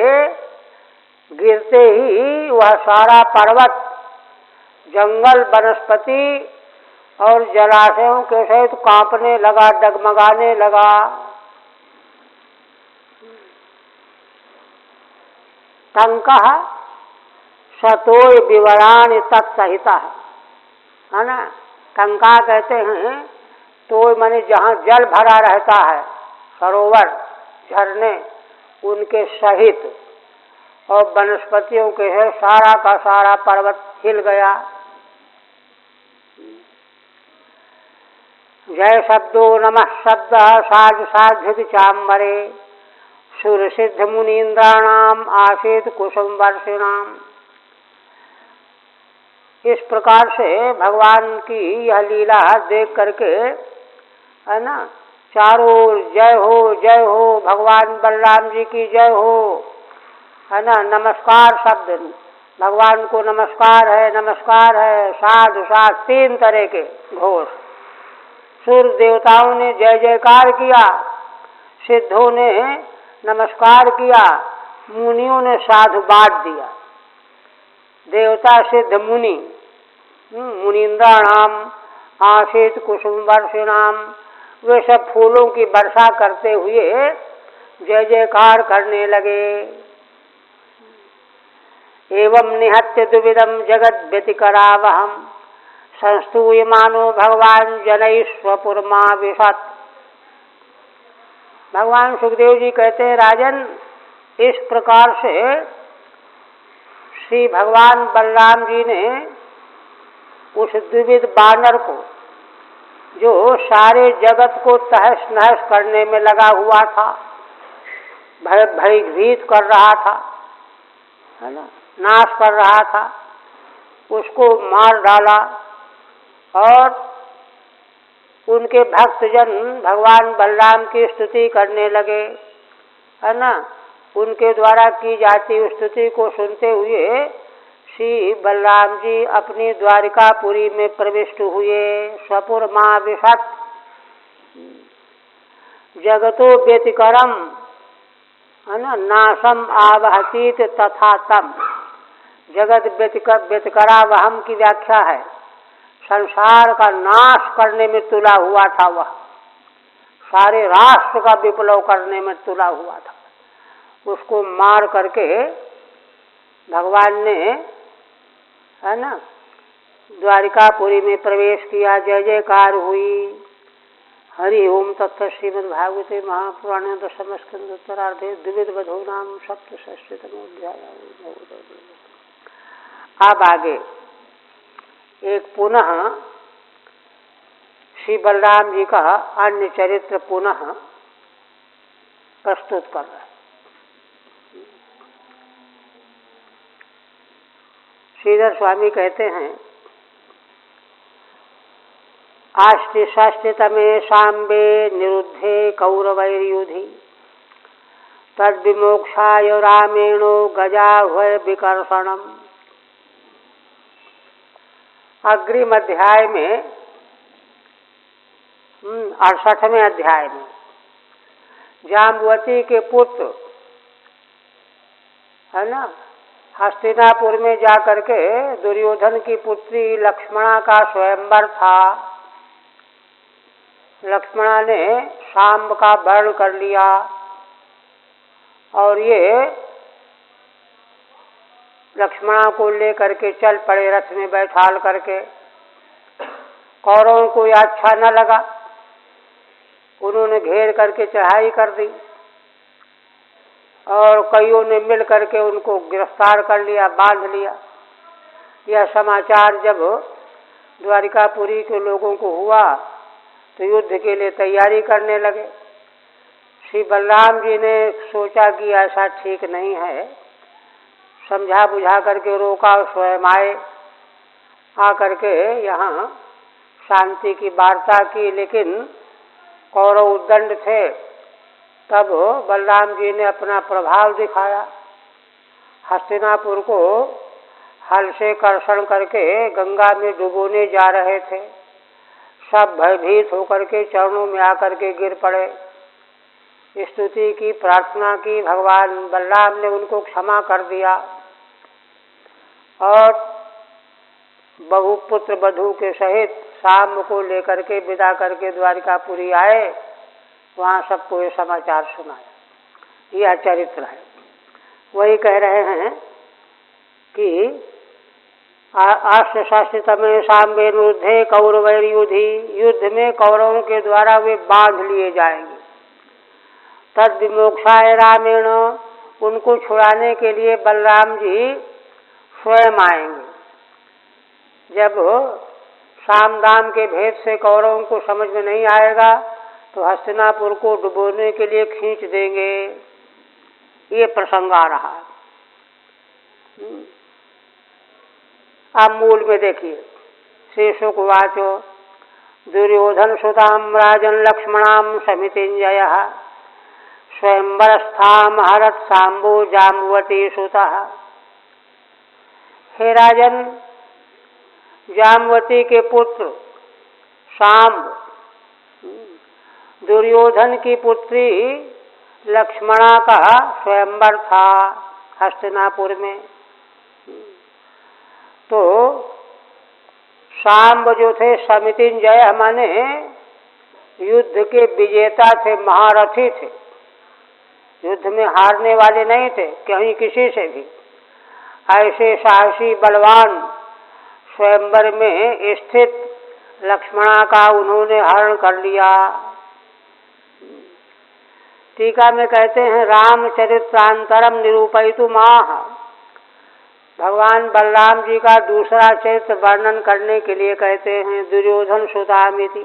Speaker 1: गिरते ही वह सारा पर्वत, जंगल, वनस्पति और जलाशयों के सहित कांपने लगा, डगमगाने लगा। टंकः शतोय विवराणि तत्सहितः, है ना। टंका कहते हैं तो माने जहाँ जल भरा रहता है, सरोवर, झरने, उनके सहित, और वनस्पतियों के है सारा का सारा पर्वत हिल गया। जय शब्दो नमः शब्द साध साध्य चाम्बरे सुर सिद्ध मुनीन्द्राणाम आसीत कुसुम वर्षिणाम। इस प्रकार से भगवान की यह लीला देख करके, है ना, चारों ओर जय हो भगवान बलराम जी की जय हो, है ना, नमस्कार शब्द, भगवान को नमस्कार है, साधु साध, तीन तरह के घोष। सूर्य देवताओं ने जय जयकार किया, सिद्धों ने नमस्कार किया, मुनियों ने साधुवाद दिया। देवता सिद्ध मुनि, मुनीन्द्राणाम आसीत कुसुम वर्षिणाम, वे सब फूलों की वर्षा करते हुए जय जयकार करने लगे। एवं निहत्य द्विविधम जगत व्यतिकरावहम संस्तूयमानो भगवान जनैः स्वपुरमाविशत्। भगवान सुखदेव जी कहते हैं, राजन, इस प्रकार से श्री भगवान बलराम जी ने उस द्विविध बानर को, जो सारे जगत को तहस नहस करने में लगा हुआ था, भयभीत कर रहा था, है ना, नाश कर रहा था, उसको मार डाला। और उनके भक्तजन भगवान बलराम की स्तुति करने लगे, है ना। उनके द्वारा की जाती स्तुति को सुनते हुए श्री बलराम जी अपनी द्वारिकापुरी में प्रविष्ट हुए। स्वपुर माविशत्, जगतो व्यतिकरम, है ना, नाशम आवहतीत तथा तम। जगत व्यतिकरावहम की व्याख्या है, संसार का नाश करने में तुला हुआ था वह, सारे राष्ट्र का विप्लव करने में तुला हुआ था। उसको मार करके भगवान ने, है ना, द्वारिकापुरी में प्रवेश किया। जय जयकार हुई। हरि ओम तत्त। श्रीमद् भागवते महापुराणे दशम स्कंध उत्तरार्धे द्विविध वधो नाम सप्तषष्टितमोऽध्याय। अब आगे एक पुनः श्री बलराम जी का अन्य चरित्र पुनः प्रस्तुत कर रहे हैं। श्रीधर स्वामी कहते हैं, आष्टिषष्टितमे शाम्बे निरुद्धे कौरवैर्युधि तद्विमोक्षाय रामेणो गजाह्वय विकर्षणम। अग्रिम अध्याय में 68वें अध्याय में जाम्बवती के पुत्र, है ना, हस्तिनापुर में जाकर के दुर्योधन की पुत्री लक्ष्मणा का स्वयंवर था। लक्ष्मणा ने शाम्ब का वर्ण कर लिया और ये लक्ष्मणा को लेकर के चल पड़े रथ में बैठाल करके। कौरवों को यह अच्छा न लगा, उन्होंने घेर करके चढ़ाई कर दी और कईयों ने मिल करके उनको गिरफ्तार कर लिया, बांध लिया। यह समाचार जब द्वारिकापुरी के लोगों को हुआ तो युद्ध के लिए तैयारी करने लगे। श्री बलराम जी ने सोचा कि ऐसा ठीक नहीं है, समझा बुझा करके रोका और स्वयं आए, आकर के यहाँ शांति की वार्ता की। लेकिन कौरव उद्दंड थे। तब बलराम जी ने अपना प्रभाव दिखाया। हस्तिनापुर को हल से कर्षण करके गंगा में डुबोने जा रहे थे। सब भयभीत होकर के चरणों में आकर के गिर पड़े, स्तुति की, प्रार्थना की। भगवान बलराम ने उनको क्षमा कर दिया और पुत्र वधू के सहित शाम को लेकर के विदा करके द्वारिकापुरी आए। वहाँ सबको ये समाचार सुनाया। यह चरित्र है। वही कह रहे हैं कि आष्टशास्त्रितमे शाम्बे निरुद्धे कौरवैर्युधि, युद्ध में कौरवों के द्वारा वे बांध लिए जाएंगे। तद विमोक्षाय रामेण, उनको छुड़ाने के लिए बलराम जी स्वयं आएंगे। जब साम दाम के भेद से कौरवों को समझ में नहीं आएगा तो हस्तिनापुर को डुबोने के लिए खींच देंगे। ये प्रसंग आ रहा है। आप मूल में देखिए, श्री शुक वाचो दुर्योधन सुताम राजन लक्ष्मणाम समितिंजय स्वयंवरस्थाम हरत सांबो जाम्बवती सुतः। हे राजन, जाम्बवती के पुत्र सांब दुर्योधन की पुत्री लक्ष्मणा का स्वयंवर था हस्तिनापुर में। तो सांब जो थे समितिंजय, माने युद्ध के विजेता थे, महारथी थे, युद्ध में हारने वाले नहीं थे कहीं किसी से भी। ऐसे साहसी बलवान स्वयंवर में स्थित लक्ष्मणा का उन्होंने हरण कर लिया। टीका में कहते हैं, रामचरित्रांतरम निरूपयितु माह, भगवान बलराम जी का दूसरा चरित्र वर्णन करने के लिए कहते हैं दुर्योधन सुतामिति।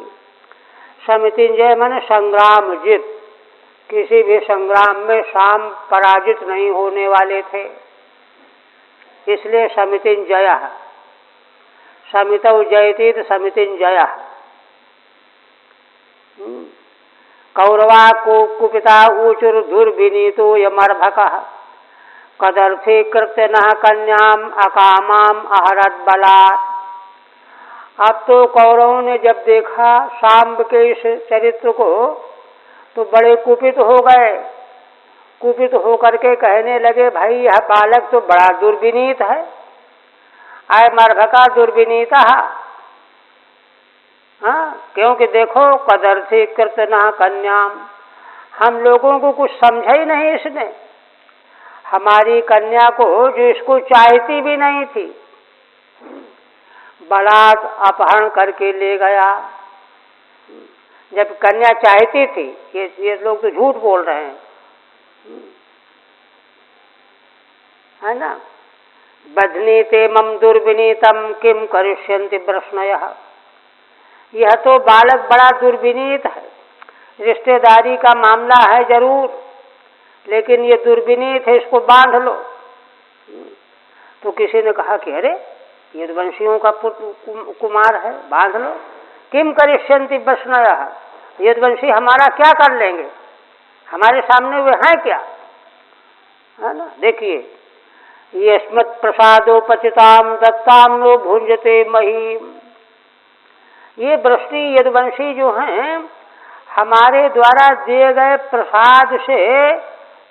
Speaker 1: समितिंजय मन संग्राम जित, किसी भी संग्राम में शाम पराजित नहीं होने वाले थे, इसलिए समितिंजय। समितौ जयतीत समितिंजय। कौरवा को कुपिता ऊचुर दुर्विनीतो यमर्भकः कदर्थी कृत्य न कन्याम अकामाम अहरत बलात्। अब तो कौरवों ने जब देखा सांब के इस चरित्र को तो बड़े कुपित हो गए। कुपित होकर के कहने लगे, भाई यह बालक तो बड़ा दुर्विनीत है, आय मर्भका दुर्विनीता। हाँ, क्योंकि देखो कदर्थी कृतना कन्याम, हम लोगों को कुछ समझा ही नहीं इसने। हमारी कन्या को जो इसको चाहती भी नहीं थी, बलात् अपहरण करके ले गया। जब कन्या चाहती थी, ये लोग तो झूठ बोल रहे हैं, है ना। बध्नीते मम दुर्विनीतम किम करिष्यन्ति प्रश्नयः। यह तो बालक बड़ा दुर्विनीत है, रिश्तेदारी का मामला है जरूर, लेकिन ये दुर्विनीत है, इसको बांध लो। तो किसी ने कहा कि अरे यदुवंशियों का पुत्र कुमार है, बांध लो। किम करिष्यन्ति प्रश्नयः, यदुवंशी हमारा क्या कर लेंगे, हमारे सामने वे हैं क्या, है ना। देखिए, ये स्मत् प्रसादोपचिताम दत्ताम नो भुंजते महीम। ये वृष्टि यदुवंशी जो हैं, हमारे द्वारा दिए गए प्रसाद से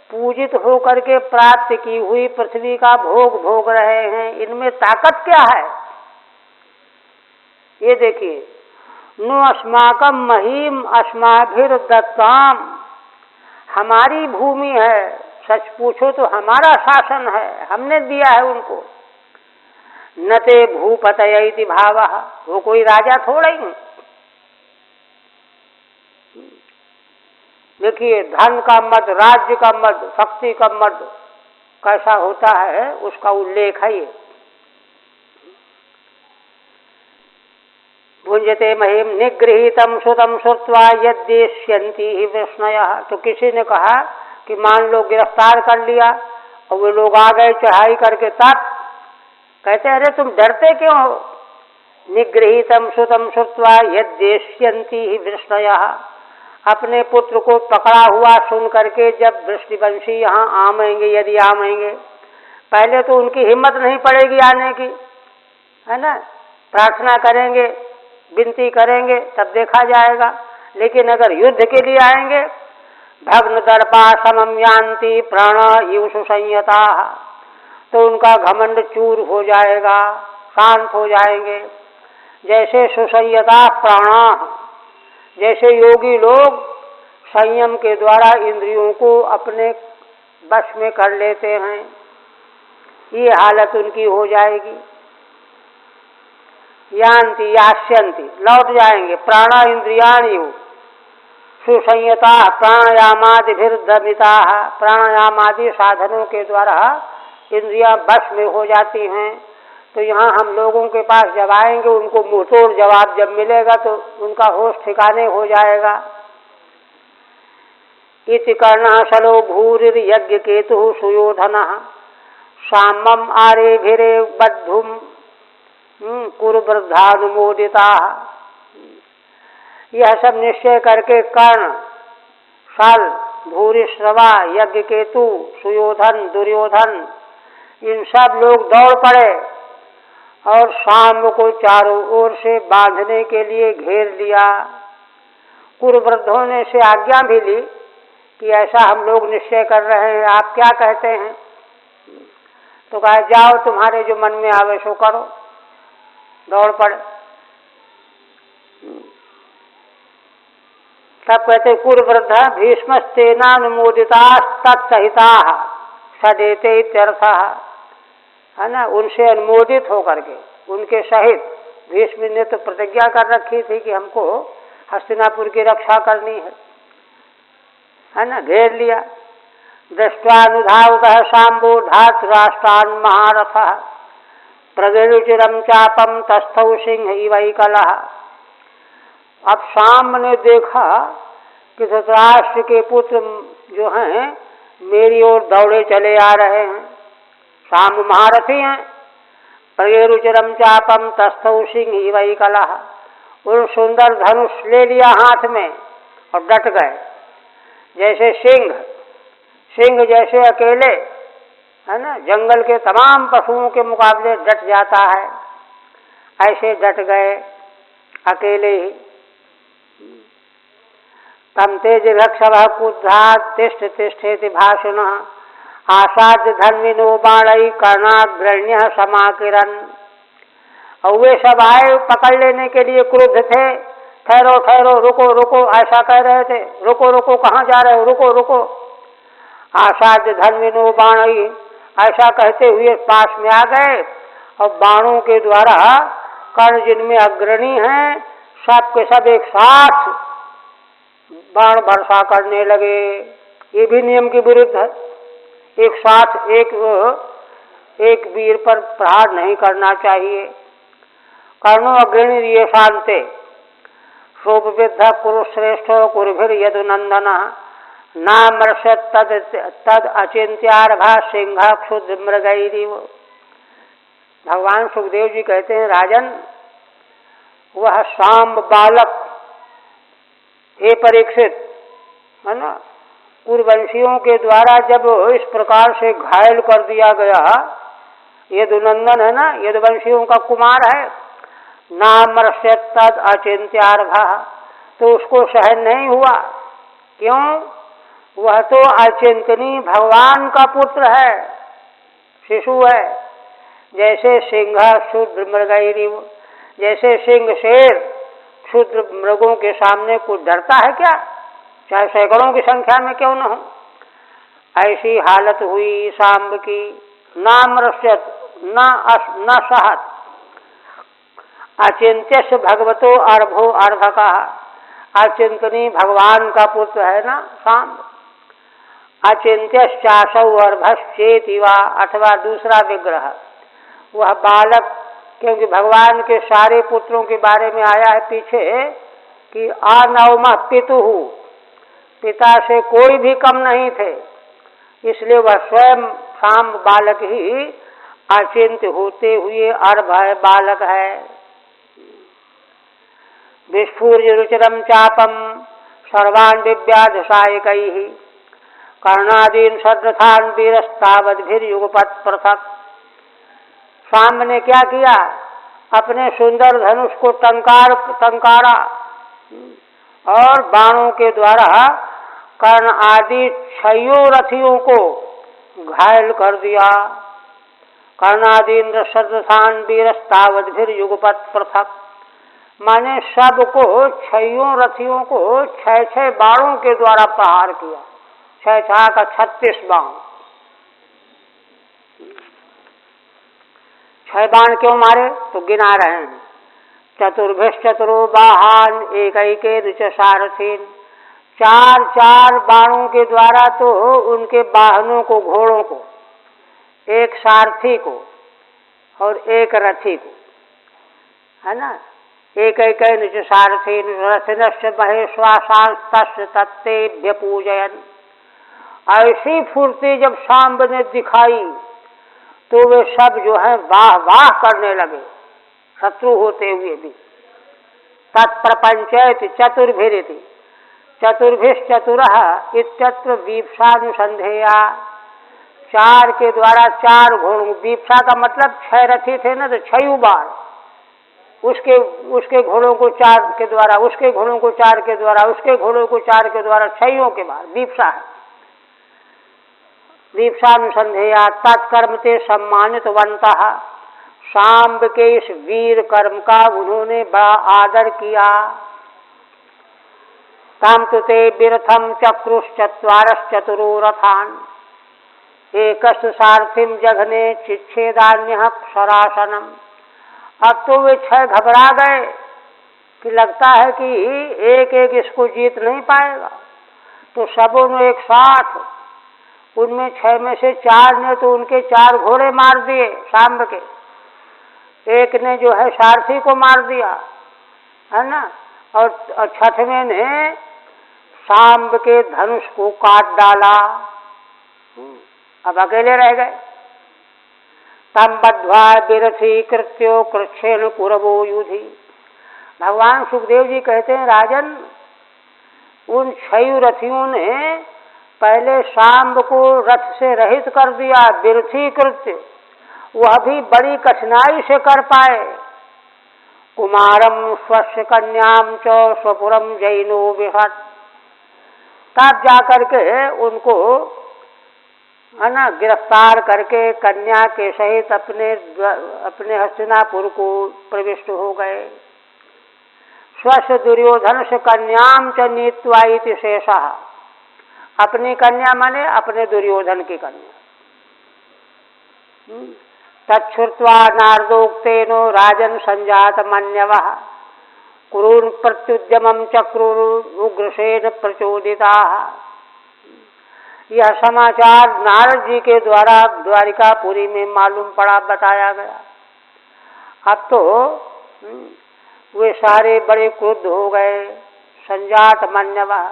Speaker 1: पूजित होकर के प्राप्त की हुई पृथ्वी का भोग भोग रहे हैं। इनमें ताकत क्या है, ये देखिए। नु अस्माकम महीम अस्माभिर दत्ताम, हमारी भूमि है, सच पूछो तो हमारा शासन है, हमने दिया है उनको। न ते भूपतयति भावः, वो कोई राजा थोड़ा ही। देखिए, धन का मद, राज्य का मद, शक्ति का मद कैसा होता है, उसका उल्लेख है ये। भुंजते महिम निगृहीतम सुतम श्रुत्वा यद्देश्यन्ति हि वृष्णयः। तो किसी ने कहा कि मान लो गिरफ्तार कर लिया और वे लोग आ गए चढ़ाई करके, तब कहते अरे तुम डरते क्यों हो। निगृहीतम सुतम श्रुत्वा यद्देश्यन्ति हि वृष्णयः। अपने पुत्र को पकड़ा हुआ सुन करके जब वृष्टिवंशी यहाँ आवेंगे, यदि आवेंगे, पहले तो उनकी हिम्मत नहीं पड़ेगी आने की, है ना। प्रार्थना करेंगे, विनती करेंगे, तब देखा जाएगा। लेकिन अगर युद्ध के लिए आएंगे, भग्न दर्पा समम यान्ति प्राण इव सुसंयता, तो उनका घमंड चूर हो जाएगा, शांत हो जाएंगे। जैसे सुसंयता प्राणा, जैसे योगी लोग संयम के द्वारा इंद्रियों को अपने वश में कर लेते हैं, ये हालत उनकी हो जाएगी। यान्ति यास्यन्ति, लौट जाएंगे। प्राणा इंद्रियाणि सुसंयता प्राणायामादिभिर्दमिता, प्राणायामादि साधनों के द्वारा इंद्रियां वश में हो जाती हैं। तो यहाँ हम लोगों के पास जब आएंगे, उनको मुंहतोड़ जवाब जब मिलेगा तो उनका होश ठिकाने हो जाएगा। इति कर्णः शलो भूरिर्यज्ञ केतुः सुयोधनः सामम आरेभिरे बद्धुम कुरुवृद्धानुमोदिताः। यह सब निश्चय करके कर्ण, शल, भूरिश्रवा, यज्ञ केतु, सुयोधन, दुर्योधन, इन सब लोग दौड़ पड़े और शाम को चारों ओर से बांधने के लिए घेर लिया। कुरुवृद्धों ने से आज्ञा भी ली कि ऐसा हम लोग निश्चय कर रहे हैं, आप क्या कहते हैं। तो कहा जाओ, तुम्हारे जो मन में आवे सो करो। दौड़ पड़े। तब कहते कुरुवृद्धा भीष्मस्तेनानुमोदिता तत्सहिता सदेते इत्यर्थः, है ना। उनसे अनुमोदित होकर के, उनके सहित भीष्म ने तो प्रतिज्ञा कर रखी थी कि हमको हस्तिनापुर की रक्षा करनी है ना। घेर लिया। दृष्ट्वानुधावतः शाम्बो धातराष्ट्रान् महारथः प्रगरुचिरं चापम तस्थौ सिंह इवैकलः। अब शाम ने देखा कि धृतराष्ट्र के पुत्र जो हैं मेरी ओर दौड़े चले आ रहे हैं। शाम महारथी हैं। प्रगरुचिरम चापम तस्थौ सिंह इवैकलः। उन सुंदर धनुष ले लिया हाथ में और डट गए। जैसे सिंह, सिंह जैसे अकेले, है ना, जंगल के तमाम पशुओं के मुकाबले डट जाता है, ऐसे डट गए। अकेले ही। तम तेज रक्षभ क्रुद्धा तिष्ठ तिष्ठेति भाषण आसाद्य धन्विनो बाणई कर्णाग्रण्य समाकिरन। और वे सब आए पकड़ लेने के लिए, क्रुद्ध थे। ठहरो ठहरो, रुको रुको, ऐसा कह रहे थे। रुको रुको, कहाँ जा रहे हो, रुको रुको। आसाद्य धन्विनो बाणई, ऐसा कहते हुए पास में आ गए और बाणों के द्वारा कर्ण जिनमें अग्रणी हैं सब के सब एक साथ बाण वर्षा करने लगे। ये भी नियम के विरुद्ध है। एक साथ एक वीर पर प्रहार नहीं करना चाहिए। कर्णो अग्रणी ये शांते शोभविद्ध कुरुश्रेष्ठ कुरुभिर यदुनंदन नामर्षत तद अचिंत्यार्भा सिंह क्षुद्र मृगैरिव। भगवान सुखदेव जी कहते हैं, राजन वह सांब बालक, हे परीक्षित, है ना, कुरुवंशियों के द्वारा जब इस प्रकार से घायल कर दिया गया, यदुनंदन है ना, यदुवंशियों का कुमार है, नामर्षत तद अचिंत्यार्भा, तो उसको सहन नहीं हुआ। क्यों? वह तो अचिंतनीय भगवान का पुत्र है, शिशु है। जैसे सिंह क्षुद्र मृगैरिव, जैसे सिंह शेर क्षुद्र मृगों के सामने कुछ डरता है क्या, चाहे सैकड़ों की संख्या में क्यों न हो। ऐसी हालत हुई सांब की। नामर्षत न सहत अचिंत्य भगवतो अर्भो अर्भका, अचिंतनीय भगवान का पुत्र है ना सांब। अचिंत्यश्चासौ अर्भश्चेतिवा, अथवा दूसरा विग्रह वह बालक, क्योंकि भगवान के सारे पुत्रों के बारे में आया है पीछे कि अनवमा पितुहु, पिता से कोई भी कम नहीं थे, इसलिए वह स्वयं सांब बालक ही अचिंत्य होते हुए अर्भ है, बालक है। विस्फूर्य रुचिरम चापम सर्वान् विव्याध सायकैः कर्णादीन सद्रथान वीरस्तावद्भिर्युगपत् पृथक। सांब ने क्या किया, अपने सुंदर धनुष को टंकारा और बाणों के द्वारा कर्ण आदि 6 रथियों को घायल कर दिया। कर्णादीन सद्रथान वीरस्तावद्भिर्युगपत् पृथक, माने सबको 6 रथियों को 6 बाणों के द्वारा प्रहार किया। 6 का 36 बाण। 6 बाण क्यों मारे तो गिना रहे हैं। चतुर्भिश्चतुरो बाहान एकैके च सारथीन, 4 बाणों के द्वारा तो उनके वाहनों को, घोड़ों को, एक सारथी को और एक रथी को, है ना। एकैकेन च सारथीन रथिनश्च महेश्वासांस्तस्य तत्तेभ्य पूजयन्। ऐसी फुर्ती जब सांब ने दिखाई तो वे सब जो है वाह वाह करने लगे, शत्रु होते हुए भी। तत्प्रपंचयति चतुर्भिरिति, चतुर्भिश्चतुरः इत्यत्र वीप्सानुसंधेया, 4 के द्वारा 4 घोड़ों, वीप्सा का मतलब 6 रथी थे ना, तो 6 बार उसके घोड़ों को 4 के द्वारा, उसके घोड़ों को 4 के द्वारा, उसके घोड़ों को 4 के द्वारा, 6 के बार वीप्सा है। वीप्सानुसंधेया तत्कर्म ते सम्मानितवन्तः, सांब के इस वीर कर्म का उन्होंने बड़ा आदर किया। ताम तो ते विरथम चक्रुश्चत्वारश्चतुरो रथान एकस्तु सारथिम जघने चिच्छेदान्यः सरासनम। अब तो वे 6 घबरा गए कि लगता है कि एक एक इसको जीत नहीं पाएगा, तो सबों ने एक साथ, उनमें 6 में से 4 ने तो उनके 4 घोड़े मार दिए सांब के, एक ने जो है सारथी को मार दिया, है ना, और 6वें ने सांब के धनुष को काट डाला। अब अकेले रह गए। तम बद्ध्वा विरथी कृत्यो कृच्छेन कुरवो युधि। भगवान सुखदेव जी कहते हैं, राजन उन 6 रथियों ने पहले सांब को रथ से रहित कर दिया, विरथी कृत्य, वह भी बड़ी कठिनाई से कर पाए। कुमारम स्वस्य कन्याम च स्वपुरम जैनो विहत। तब जाकर के उनको है ना गिरफ्तार करके कन्या के सहित अपने हस्तिनापुर को प्रविष्ट हो गए। स्वस्य दुर्योधन से कन्याम च नीत्वा इति शेषः। अपनी कन्या माने अपने दुर्योधन की कन्या। तच्छ्रुत्वा नारदोक्तेनो राजन संजात मन्यवः कुरून् प्रत्युद्यमं चक्रुरुग्रसेन प्रचोदिताः। यह समाचार नारद जी के द्वारा द्वारिकापुरी में मालूम पड़ा, बताया गया। अब तो वे सारे बड़े क्रुद्ध हो गए। संजात मन्यवः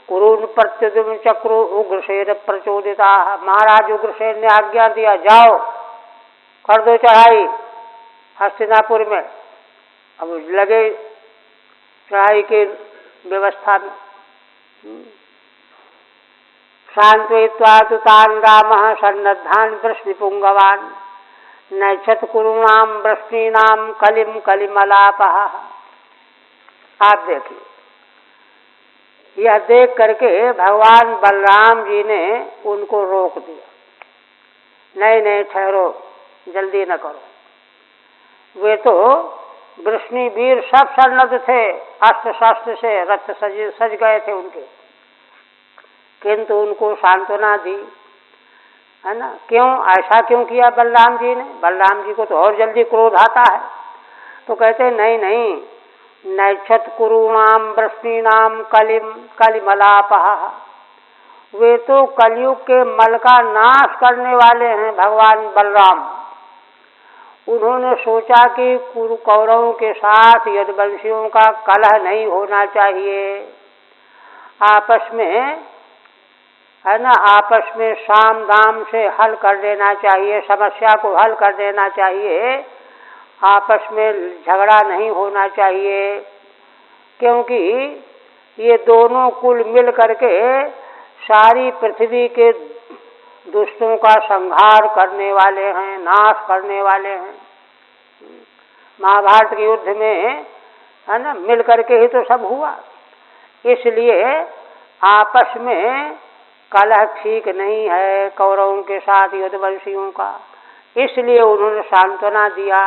Speaker 1: कुरून् प्रत्युद्यमं चक्रु उग्रसेन प्रचोदिताः। महाराज उग्रसेन ने आज्ञा दिया, जाओ कर दो चढ़ाई हस्तिनापुर में। अब लगे चढ़ाई की व्यवस्था में। शांत्वयित्वा तु तान् रामः सन्नद्धान् वृष्णिपुंगवान् नैच्छत् कुरूणां वृष्णीनां कलिं कलिमलापः। आप देखिए, यह देख करके भगवान बलराम जी ने उनको रोक दिया। नहीं नहीं, ठहरो, जल्दी न करो। वे तो वृष्णि वीर सब सन्नद्ध थे, अस्त्र शस्त्र से रथ सज गए थे उनके, किंतु उनको सांत्वना दी, है ना। क्यों ऐसा क्यों किया बलराम जी ने? बलराम जी को तो और जल्दी क्रोध आता है, तो कहते नहीं नहीं, नैच्छत् कुरूणां वृष्णीनां कलिम कलिमलापः। वे तो कलयुग के मल का नाश करने वाले हैं भगवान बलराम। उन्होंने सोचा कि कौरवों के साथ यदुवंशियों का कलह नहीं होना चाहिए, आपस में, है ना, आपस में साम दाम से हल कर देना चाहिए, समस्या को हल कर देना चाहिए, आपस में झगड़ा नहीं होना चाहिए, क्योंकि ये दोनों कुल मिल करके सारी पृथ्वी के दुष्टों का संहार करने वाले हैं, नाश करने वाले हैं। महाभारत के युद्ध में, है ना, मिल करके ही तो सब हुआ। इसलिए आपस में कलह ठीक नहीं है कौरवों के साथ यदुवंशियों का, इसलिए उन्होंने सांत्वना दिया।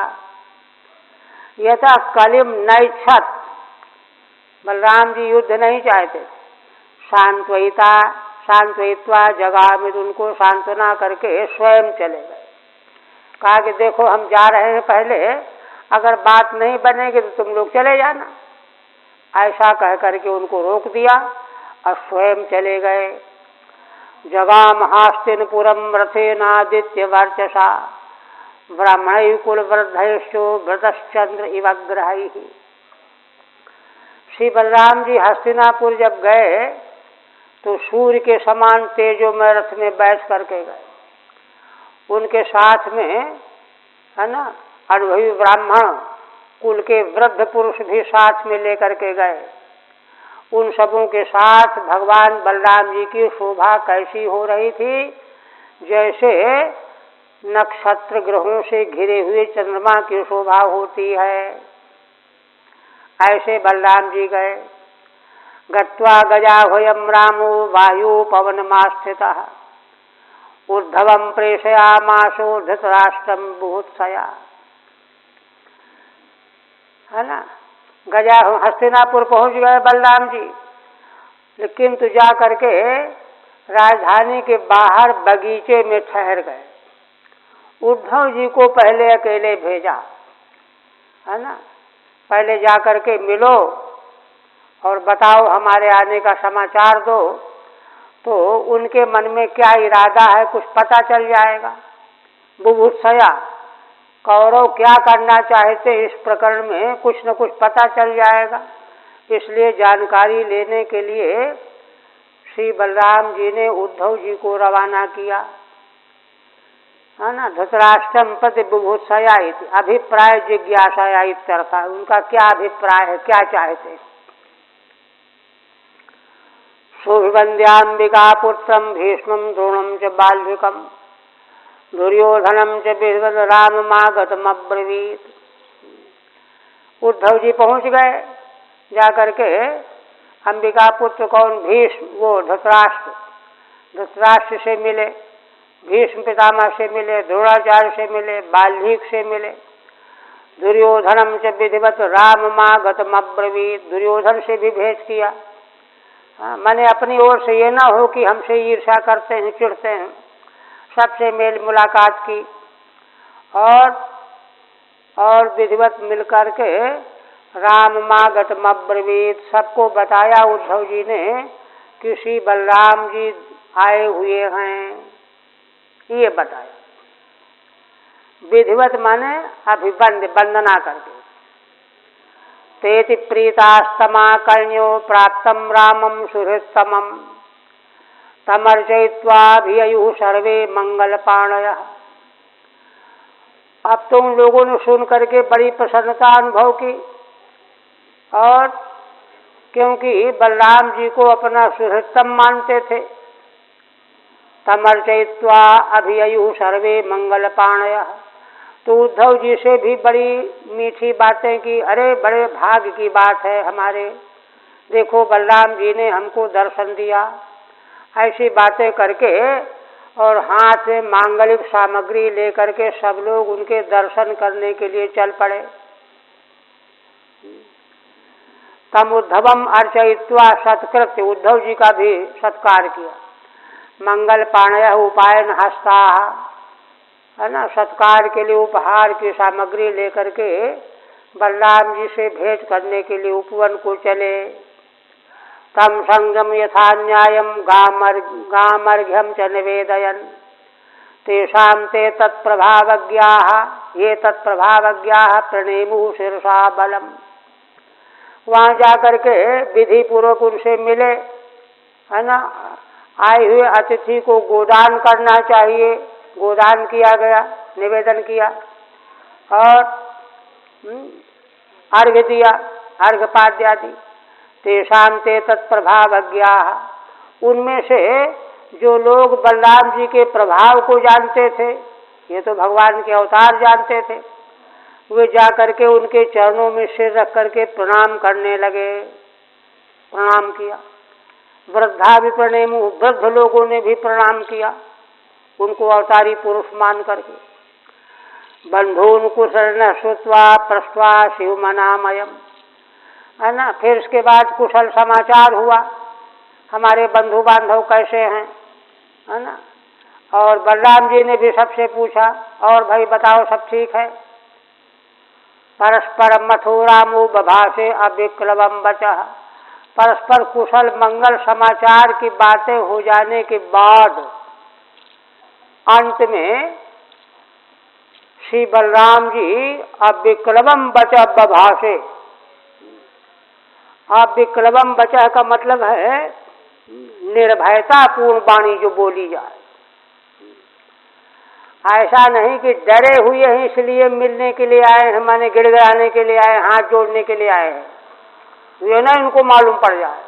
Speaker 1: यथा कलिम नैच्छत्, बलराम जी युद्ध नहीं चाहते। सांत्वयित्वा जगामिद, उनको सांत्वना करके स्वयं चले गए। कहा कि देखो हम जा रहे हैं, पहले अगर बात नहीं बनेगी तो तुम लोग चले जाना। ऐसा कह करके उनको रोक दिया और स्वयं चले गए। जगाम हास्तिनपुरम रथेनादित्य वर्चसा ब्राह्मण कुल वृद्धेशो व्रतश्चंद्र इवग्रही। श्री बलराम जी हस्तिनापुर जब गए तो सूर्य के समान तेजोमय रथ में बैठ करके गए। उनके साथ में, है ना, अनुभवी ब्राह्मण कुल के वृद्ध पुरुष भी साथ में लेकर के गए। उन सबों के साथ भगवान बलराम जी की शोभा कैसी हो रही थी, जैसे नक्षत्र ग्रहों से घिरे हुए चंद्रमा की शोभा होती है, ऐसे बलराम जी गए। गत्वा गजाह्वयं रामो वायु पवनमास्थितः उद्धवं प्रेषयामासो धृतराष्ट्रं बुभुत्सया। है ना, गजा हस्तिनापुर पहुंच गए बलराम जी, लेकिन तो जा करके राजधानी के बाहर बगीचे में ठहर गए। उद्धव जी को पहले अकेले भेजा, है ना, पहले जा करके मिलो और बताओ, हमारे आने का समाचार दो, तो उनके मन में क्या इरादा है कुछ पता चल जाएगा। बुभुत्सया, कौरव क्या करना चाहते इस प्रकरण में कुछ न कुछ पता चल जाएगा। इसलिए जानकारी लेने के लिए श्री बलराम जी ने उद्धव जी को रवाना किया, है ना। धृतराष्ट्रम प्रति बुभुत्सया इति अभिप्राय जिज्ञासाया इत्यर्थ। उनका क्या अभिप्राय है, क्या चाहते हैं। सुभिवन्द्याम्बिका पुत्रम भीष्मं द्रोणं च बाल्मिकं दुर्योधनं च बिभद राममागतमब्रवीत्। उद्धव जी पहुंच गए, जाकर के अंबिका पुत्र कौन भीष्म, वो धृतराष्ट्र से मिले, भीष्म पितामह से मिले, द्रोणाचार्य से मिले, बाल्मीक से मिले। दुर्योधनम च विधिवत राममागतम अब्रवीत, दुर्योधन से भी भेंट किया। मैंने अपनी ओर से ये ना हो कि हमसे ईर्ष्या करते हैं, चिढ़ते हैं, सबसे मेल मुलाकात की और विधिवत मिलकर के राममागतम अब्रवीत, सबको बताया उद्धव जी ने कि श्री बलराम जी आए हुए हैं, ये बताया। विधिवत माने वंदना करके। तेति प्रीतास्तमाकर्ण्यो प्राप्तम रामम सुहृत्तमम तमर्चयित्वाभिययुः सर्वे मंगलपाणयः। अब तो उन लोगों ने सुन करके बड़ी प्रसन्नता अनुभव की, और क्योंकि बलराम जी को अपना सुहृत्तम मानते थे, तमर्चयित्वा अभिययुः सर्वे मंगलपाणयः, तो उद्धव जी से भी बड़ी मीठी बातें की। अरे बड़े भाग्य की बात है हमारे, देखो बलराम जी ने हमको दर्शन दिया, ऐसी बातें करके, और हाथ में मांगलिक सामग्री लेकर के सब लोग उनके दर्शन करने के लिए चल पड़े। तम उद्धवम अर्चयित्वा सत्कृत्य, उद्धव जी का भी सत्कार किया। मंगल पाणय उपायन हस्ता, है ना, सत्कार के लिए उपहार की सामग्री लेकर के बलराम जी से भेंट करने के लिए उपवन को चले। तम संगम यथा न्यायम गामर्घ्यम च निवेदयन तेषां ते तत्प्रभावज्ञाः ये तत्प्रभावज्ञाः प्रणेमुः शिरसा बलम। वहाँ जाकर के विधि पूर्वक उनसे मिले, है ना, आए हुए अतिथि को गोदान करना चाहिए, गोदान किया गया, निवेदन किया, और अर्घ्य दिया, अर्घ्यपाद्य आदि। तेषां ते तत्प्रभावज्ञाः, उनमें से जो लोग बलराम जी के प्रभाव को जानते थे, ये तो भगवान के अवतार जानते थे, वे जाकर के उनके चरणों में सिर रख करके प्रणाम करने लगे, प्रणाम किया। वृद्धा भी प्रणेमु, वृद्ध लोगों ने भी प्रणाम किया उनको अवतारी पुरुष मान करके। बंधून कुशल श्रुत्वा पृष्ट्वा शिव मनामयम, है ना, फिर इसके बाद कुशल समाचार हुआ, हमारे बंधु बांधव कैसे हैं, है ना, और बलराम जी ने भी सबसे पूछा, और भाई बताओ सब ठीक है। परस्पर मथुरामो बभाषे अविक्लवम वचः, परस्पर कुशल मंगल समाचार की बातें हो जाने के बाद अंत में श्री बलराम जी अविक्लवम वचः बभाषे, अविक्लवम वचः का मतलब है निर्भयता पूर्ण वाणी जो बोली जाए। ऐसा नहीं कि डरे हुए हैं इसलिए मिलने के लिए आए हैं, माने गिड़गिड़ाने के लिए आए, हाथ जोड़ने के लिए आए हैं, ये ना इनको मालूम पड़ जाए।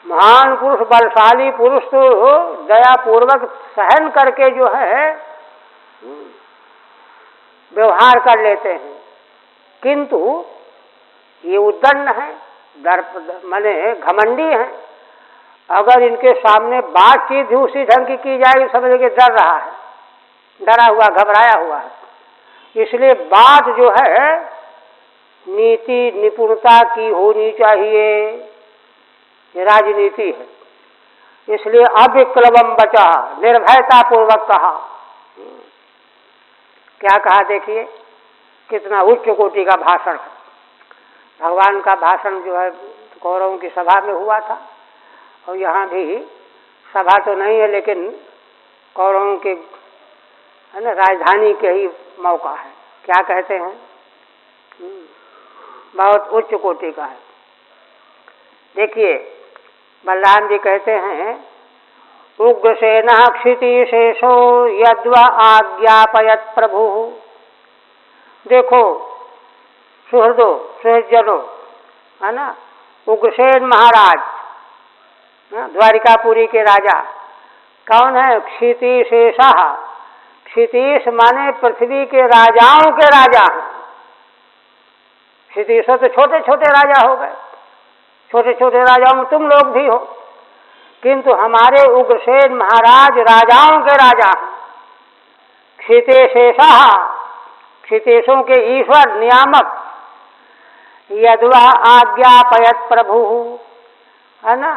Speaker 1: महान पुरुष, बलशाली पुरुष तो दया पूर्वक सहन करके जो है व्यवहार कर लेते हैं, किंतु ये उद्दंड है, दर्प माने घमंडी है। अगर इनके सामने बातचीत उसी ढंग की जाएगी, समझ के डर रहा है, डरा हुआ घबराया हुआ है। इसलिए बात जो है नीति निपुणता की होनी चाहिए, ये राजनीति है। इसलिए अविक्लवम बचा, निर्भयता पूर्वक कहा। क्या कहा देखिए, कितना उच्च कोटि का भाषण है। भगवान का भाषण जो है कौरवों की सभा में हुआ था, और यहाँ भी सभा तो नहीं है लेकिन कौरवों के, है ना, राजधानी के ही मौका है। क्या कहते हैं, बहुत उच्च कोटि का है। देखिए बलराम जी कहते हैं, उग्रसेनः क्षितिशेषो यद्वा आज्ञापयत प्रभु। देखो सुहृदो, सुहृदजनों, है ना, उग्रसेन महाराज, द्वारिकापुरी के राजा कौन है, क्षितिशेषः, क्षितिश माने पृथ्वी के राजाओं के राजा हैं, क्षितिशों तो छोटे छोटे राजा हो गए, छोटे छोटे राजाओं में तुम लोग भी हो, किंतु हमारे उग्रसेन महाराज राजाओं के राजा हैं। क्षितेशेषः, क्षितेशों के ईश्वर नियामक, यद्वा आज्ञापयत प्रभु, है ना,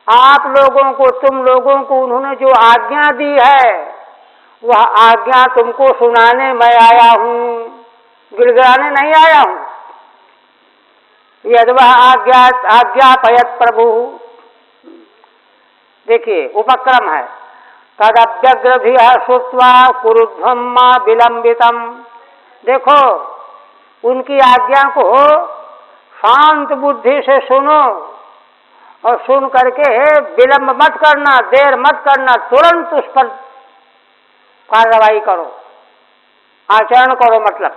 Speaker 1: आप लोगों को, तुम लोगों को उन्होंने जो आज्ञा दी है वह आज्ञा तुमको सुनाने मैं आया हूँ, गिड़गिड़ाने नहीं आया हूँ। यद्वा आज्ञापयत प्रभु, देखिए उपक्रम है, तदव्यग्रभिः श्रुत्वा कुरुध्वं मा विलंबितम। देखो उनकी आज्ञा को शांत बुद्धि से सुनो और सुन करके विलंब मत करना, देर मत करना, तुरंत उस पर कार्रवाई करो, आचरण करो। मतलब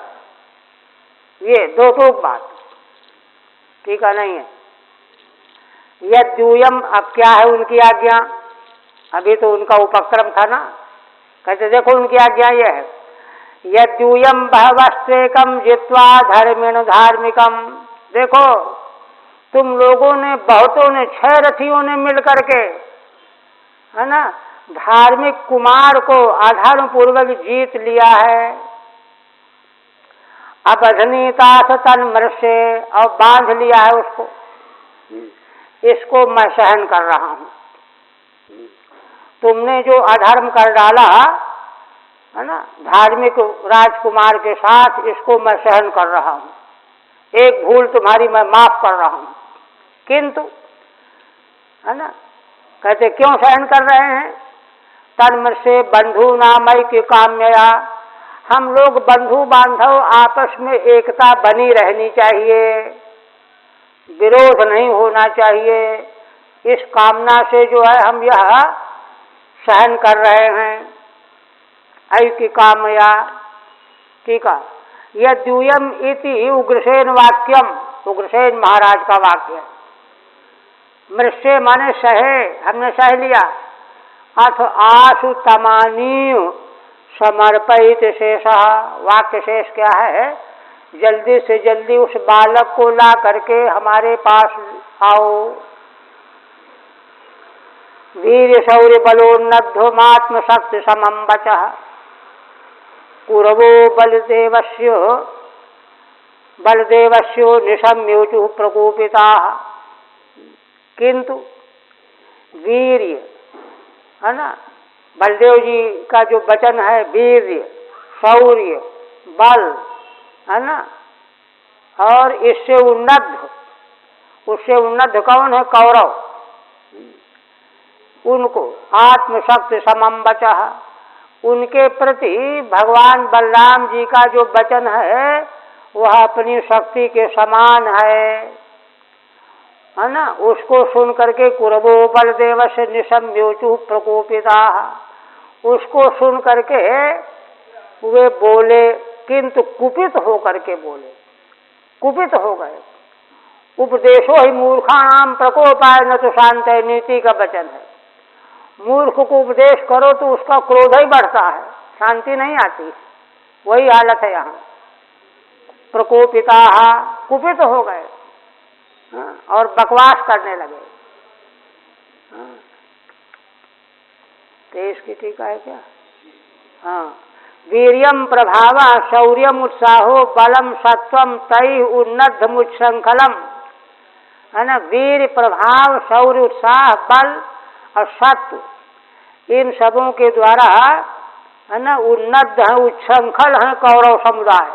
Speaker 1: ये दो टूक बात, ठीक है नहीं है। यद्यूयम, अब क्या है उनकी आज्ञा, अभी तो उनका उपक्रम था ना, कहते देखो उनकी आज्ञा ये है, यद्यूयम बहवस्त्रेकम जित्वा धर्मिण धार्मिकम। देखो तुम लोगों ने, बहुतों ने, 6 रथियों ने मिल करके, है ना, धार्मिक कुमार को अधर्म पूर्वक जीत लिया है। अबधनीता तन्मृष्य, और बांध लिया है उसको, इसको मैं सहन कर रहा हूं। तुमने जो अधर्म कर डाला है ना धार्मिक राजकुमार के साथ, इसको मैं सहन कर रहा हूं। एक भूल तुम्हारी मैं माफ कर रहा हूं, किंतु, है ना, कहते क्यों सहन कर रहे हैं? तन्मृष्य बंधु नामैक्य काम्यया, हम लोग बंधु बांधव आपस में एकता बनी रहनी चाहिए, विरोध नहीं होना चाहिए, इस कामना से जो है हम यह सहन कर रहे हैं। ऐक्य कामया, ठीक है। यद्यूयम इति उग्रसेन वाक्यम, उग्रसेन महाराज का वाक्य। मृष्य माने सहे, हमने सह लिया। अथ आशु तमानीय समर्पित शेष, वाक्य शेष क्या है? जल्दी से जल्दी उस बालक को ला करके हमारे पास आओ। वीर शौर्य बलोन्नद्धमात्म शक्ति समम वचः, कुरवो बलदेवस्यो निशम्योचु प्रकोपिता। किंतु वीर्य, है ना, बलदेव जी का जो वचन है, वीर्य, शौर्य, बल, है ना, और इससे उन्नत, उससे उन्नत कौन है? कौरव। उनको आत्मशक्ति समम वचः, उनके प्रति भगवान बलराम जी का जो वचन है वह अपनी शक्ति के समान है ना। उसको सुन करके कुरवो बलदेव से निशम्योचु प्रकोपिता, उसको सुन करके वे बोले, किंतु कुपित हो करके बोले, कुपित हो गए। उपदेशो ही मूर्खाणाम प्रकोपाय न तो शांत, नीति का वचन है। मूर्ख को उपदेश करो तो उसका क्रोध ही बढ़ता है, शांति नहीं आती। वही हालत है यहाँ। प्रकोपिता, कुपित हो गए और बकवास करने लगे। तेज की टीका है क्या? हाँ, वीर्यम प्रभाव शौर्यम उत्साहो बलम सत्वम तै उन्नत मुच्छृंखलम, है ना। वीर, प्रभाव, शौर्य, उत्साह, बल और सत्व, इन सबों के द्वारा, है ना, उन्नत है, उच्छृंखल है कौरव समुदाय।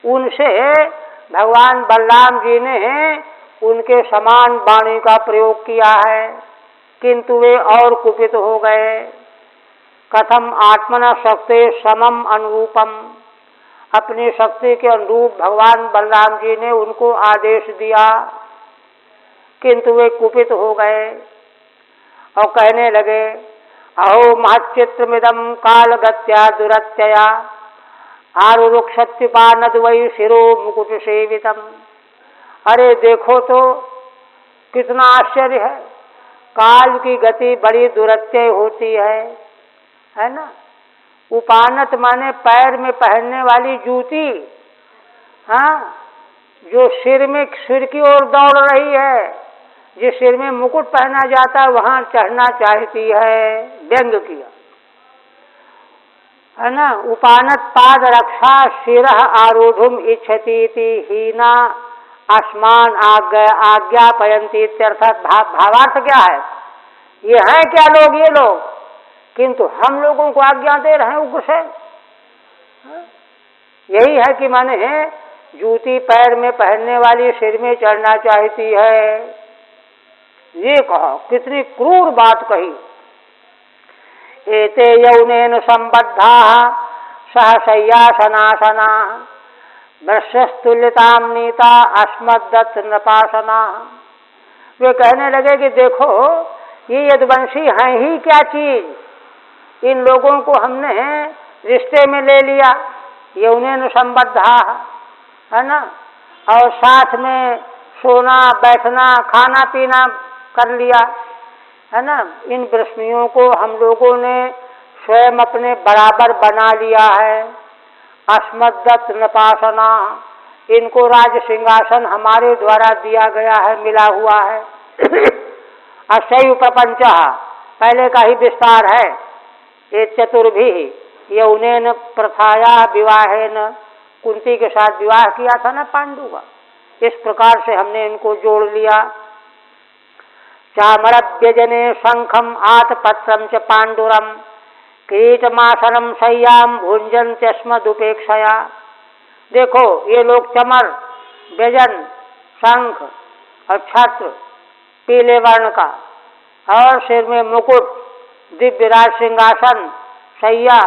Speaker 1: उनसे भगवान बलराम जी ने उनके समान वाणी का प्रयोग किया है, किंतु वे और कुपित हो गए। कथम आत्मना शक्ति समम अनुरूपम, अपनी शक्ति के अनुरूप भगवान बलराम जी ने उनको आदेश दिया, किंतु वे कुपित हो गए और कहने लगे, अहो महच्चित्रमिदं कालगत्या दुरत्यया आरुरुक्षत्युपानद वै शिरो मुकुट सेवितम। अरे देखो तो कितना आश्चर्य है, काल की गति बड़ी दुरत्यय होती है ना। उपानत माने पैर में पहनने वाली जूती, हाँ, जो सिर की ओर दौड़ रही है, जिस सिर में मुकुट पहना जाता है वहां चढ़ना चाहती है, व्यंग किया है ना। उपानत पाद रक्षा शिरः आरोढ़ुम इच्छतीति हीना आसमान आज्ञापयंती इत्यर्थात भावार्थ क्या है? ये हैं क्या लोग, ये लोग, किंतु हम लोगों को आज्ञा दे रहे हैं उग्र से। यही है कि माने जूती पैर में पहनने वाली सिर में चढ़ना चाहती है। ये कहा, कितनी क्रूर बात कही। एते यौनेन संबद्धा सहशय्यासनासना वृक्षस्तुल्यताम नीता अस्मद्दत्त नृपासना। वे कहने लगे कि देखो ये यदुवंशी हैं ही क्या चीज, इन लोगों को हमने रिश्ते में ले लिया, यौनेन संबद्धा है ना, और साथ में सोना बैठना खाना पीना कर लिया है ना। इन वृष्णियों को हम लोगों ने स्वयं अपने बराबर बना लिया है। अस्मद्दत्त नृपासना, इनको राज सिंहासन हमारे द्वारा दिया गया है, मिला हुआ है। अशैव प्रपंच, पहले का ही विस्तार है। ये चतुर्भी यौनेन प्रथाया विवाहेन, कुंती के साथ विवाह किया था ना पांडु का, इस प्रकार से हमने इनको जोड़ लिया। चामरव्यजने शंखम आतपत्रम च पांडुरम किरीटमासनम शय्याम भुंजन्त्यस्मदुपेक्षया। देखो ये लोग चमर, व्यजन, शंख और छत्र पीले वर्ण का, और सिर में मुकुट, दिव्य राज सिंहासन, शैया,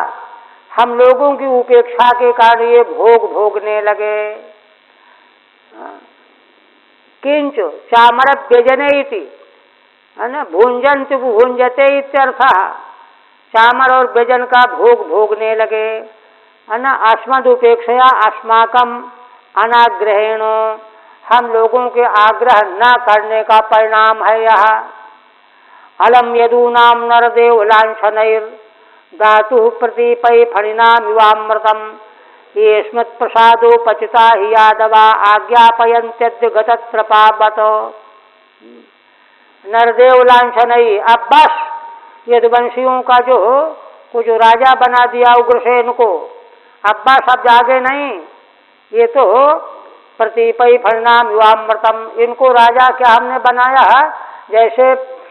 Speaker 1: हम लोगों की उपेक्षा के कारण ये भोग भोगने लगे। किंच चामरव्यजने इति है ना, भुंजंत भुंजते इत्यर्थ, चामर और व्यजन का भोग भोगने लगे है ना। अस्मद उपेक्षया अस्माकम अनाग्रहेण, हम लोगों के आग्रह न करने का परिणाम है यह। अलम यदूनाम नरदेव लांछनैर धातु प्रतीपै फणिनामिवामृतम ये स्मत् प्रसादो पचिता ही यादवा आज्ञापयन्त्यद्य गतत्रपावत। नरदेव लांछनई, अब बस यदुवंशियों का जो राजा बना दिया उग्रसेन को, अब बस अब आगे नहीं। ये तो प्रतीपै फलनाम युवामृतम, इनको राजा क्या हमने बनाया, जैसे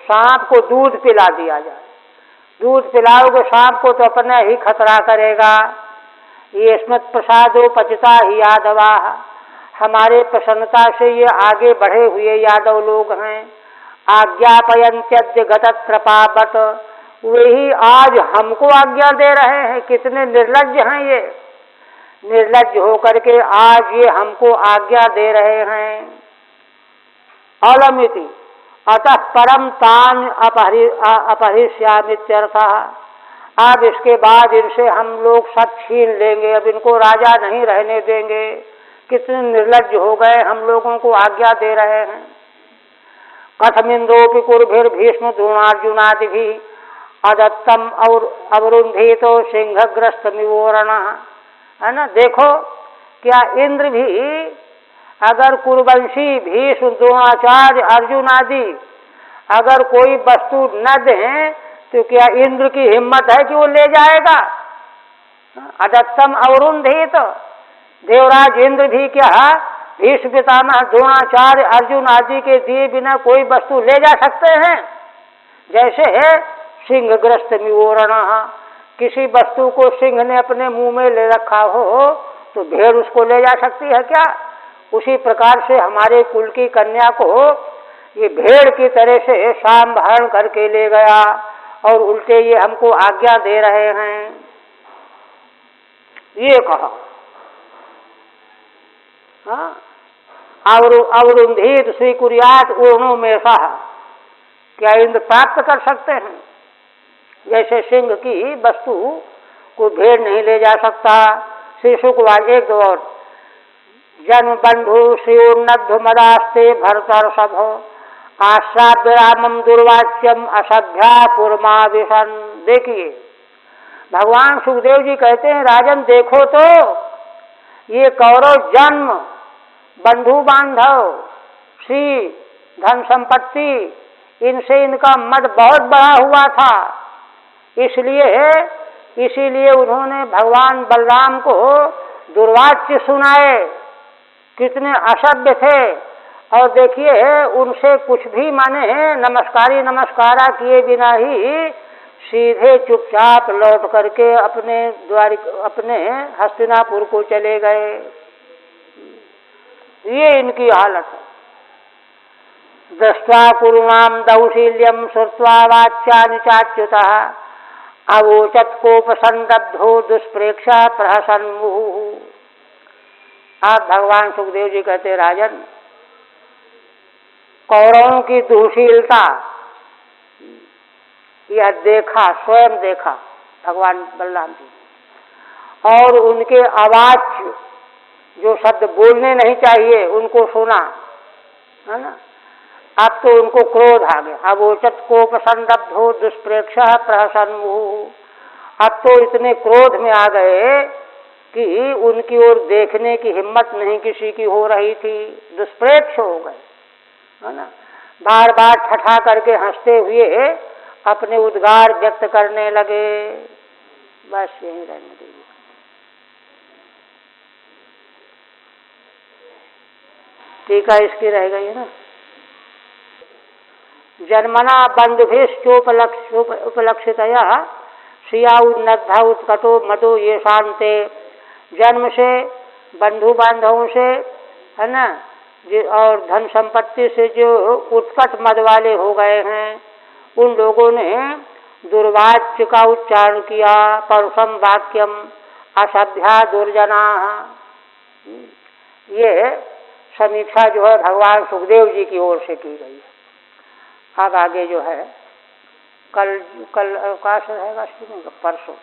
Speaker 1: सांप को दूध पिला दिया जाए। दूध पिलाओगे सांप को तो अपने ही खतरा करेगा। ये स्मृत प्रसादो पचिता ही यादवा, हमारे प्रसन्नता से ये आगे बढ़े हुए यादव लोग हैं। आज्ञापयन्त्यद्य गतत्रपावत, वे ही आज हमको आज्ञा दे रहे हैं। कितने निर्लज्ज हैं ये, निर्लज्ज होकर के आज ये हमको आज्ञा दे रहे हैं। अलमिति अतः परम तान अपहरिष्यामित्यर्थः, अब इसके बाद इनसे हम लोग सब छीन लेंगे, अब इनको राजा नहीं रहने देंगे। कितने निर्लज्ज हो गए, हम लोगों को आज्ञा दे रहे हैं। कथमिंदोपि कुर्भिर्भीष्म द्रोणार्जुनादि भी अदत्तम और अवरुंधितो सिंहग्रस्त मिवोरण, है ना। देखो क्या इंद्र भी अगर कुरुवंशी भीष्म द्रोणाचार्य अर्जुन आदि अगर कोई वस्तु न दें तो क्या इंद्र की हिम्मत है कि वो ले जाएगा? अदत्तम अवरुंधित, देवराज इंद्र भी क्या भीष्म पितामह द्रोणाचार्य अर्जुन आदि के दिए बिना कोई वस्तु ले जा सकते हैं? जैसे सिंहग्रस्त मिवोरण, किसी वस्तु को सिंह ने अपने मुंह में ले रखा हो तो भेड़ उसको ले जा सकती है क्या? उसी प्रकार से हमारे कुल की कन्या को ये भेड़ की तरह से संभाल करके ले गया, और उल्टे ये हमको आज्ञा दे रहे हैं। ये कहा अवरुंधित स्वीकुर्यात ऊर्णों में सह, क्या इंद्र प्राप्त कर सकते हैं? जैसे सिंह की वस्तु को भेड़ नहीं ले जा सकता। श्री शुकवार एक दो और, जन्म बंधु श्रीर्नद्धु मदास्ते भरतर सभो आश्राव्य रामम दुर्वाच्यम असभ्या पुरमाविशन। देखिए भगवान सुखदेव जी कहते हैं, राजन देखो तो ये कौरव जन्म बंधु बांधव, श्री, धन संपत्ति, इनसे इनका मद बहुत बढ़ा हुआ था। इसीलिए उन्होंने भगवान बलराम को दुर्वाक्य सुनाए, कितने असभ्य थे। और देखिए उनसे कुछ भी माने नमस्कारा किए बिना ही सीधे चुपचाप लौट करके अपने हस्तिनापुर को चले गए। ये इनकी हालत है। दृष्ट्वा कुरुणाम दौशील्यम श्रुत्वा वाच्यानि चाच्युतः अवोचत कोपसंदब्धो दुष्प्रेक्षा प्रहसन मुहुः। आप भगवान सुखदेव जी कहते, राजन, कौरवों की दुशीलता यह देखा, स्वयं देखा भगवान बलराम जी, और उनके अवाच्य जो शब्द बोलने नहीं चाहिए उनको सुना, है ना। अब तो उनको क्रोध आ गया। अवोचत कोपसंदब्धो दुष्प्रेक्षा प्रहसन मुहुः। अब तो इतने क्रोध में आ गए कि उनकी ओर देखने की हिम्मत नहीं किसी की हो रही थी, दुष्प्रेक्ष हो गए, है ना। बार बार ठठा करके हंसते हुए अपने उद्गार व्यक्त करने लगे। बस यही रहने दीजिए। टीका इसकी रह गई है ना। जन्मना बंधुभिश्चोपलक्षितया श्रिया उन्नद्धा उत्कटो मतो ये शांते। जन्म से, बंधु बांधवों से, है ना, और धन संपत्ति से जो उत्कट मद वाले हो गए हैं, उन लोगों ने दुर्वाच्य का उच्चारण किया। परुषम वाक्यम असभ्या दुर्जना। ये समीक्षा जो है भगवान सुखदेव जी की ओर से की गई है। अब आगे जो है कल अवकाश रहेगा, परसों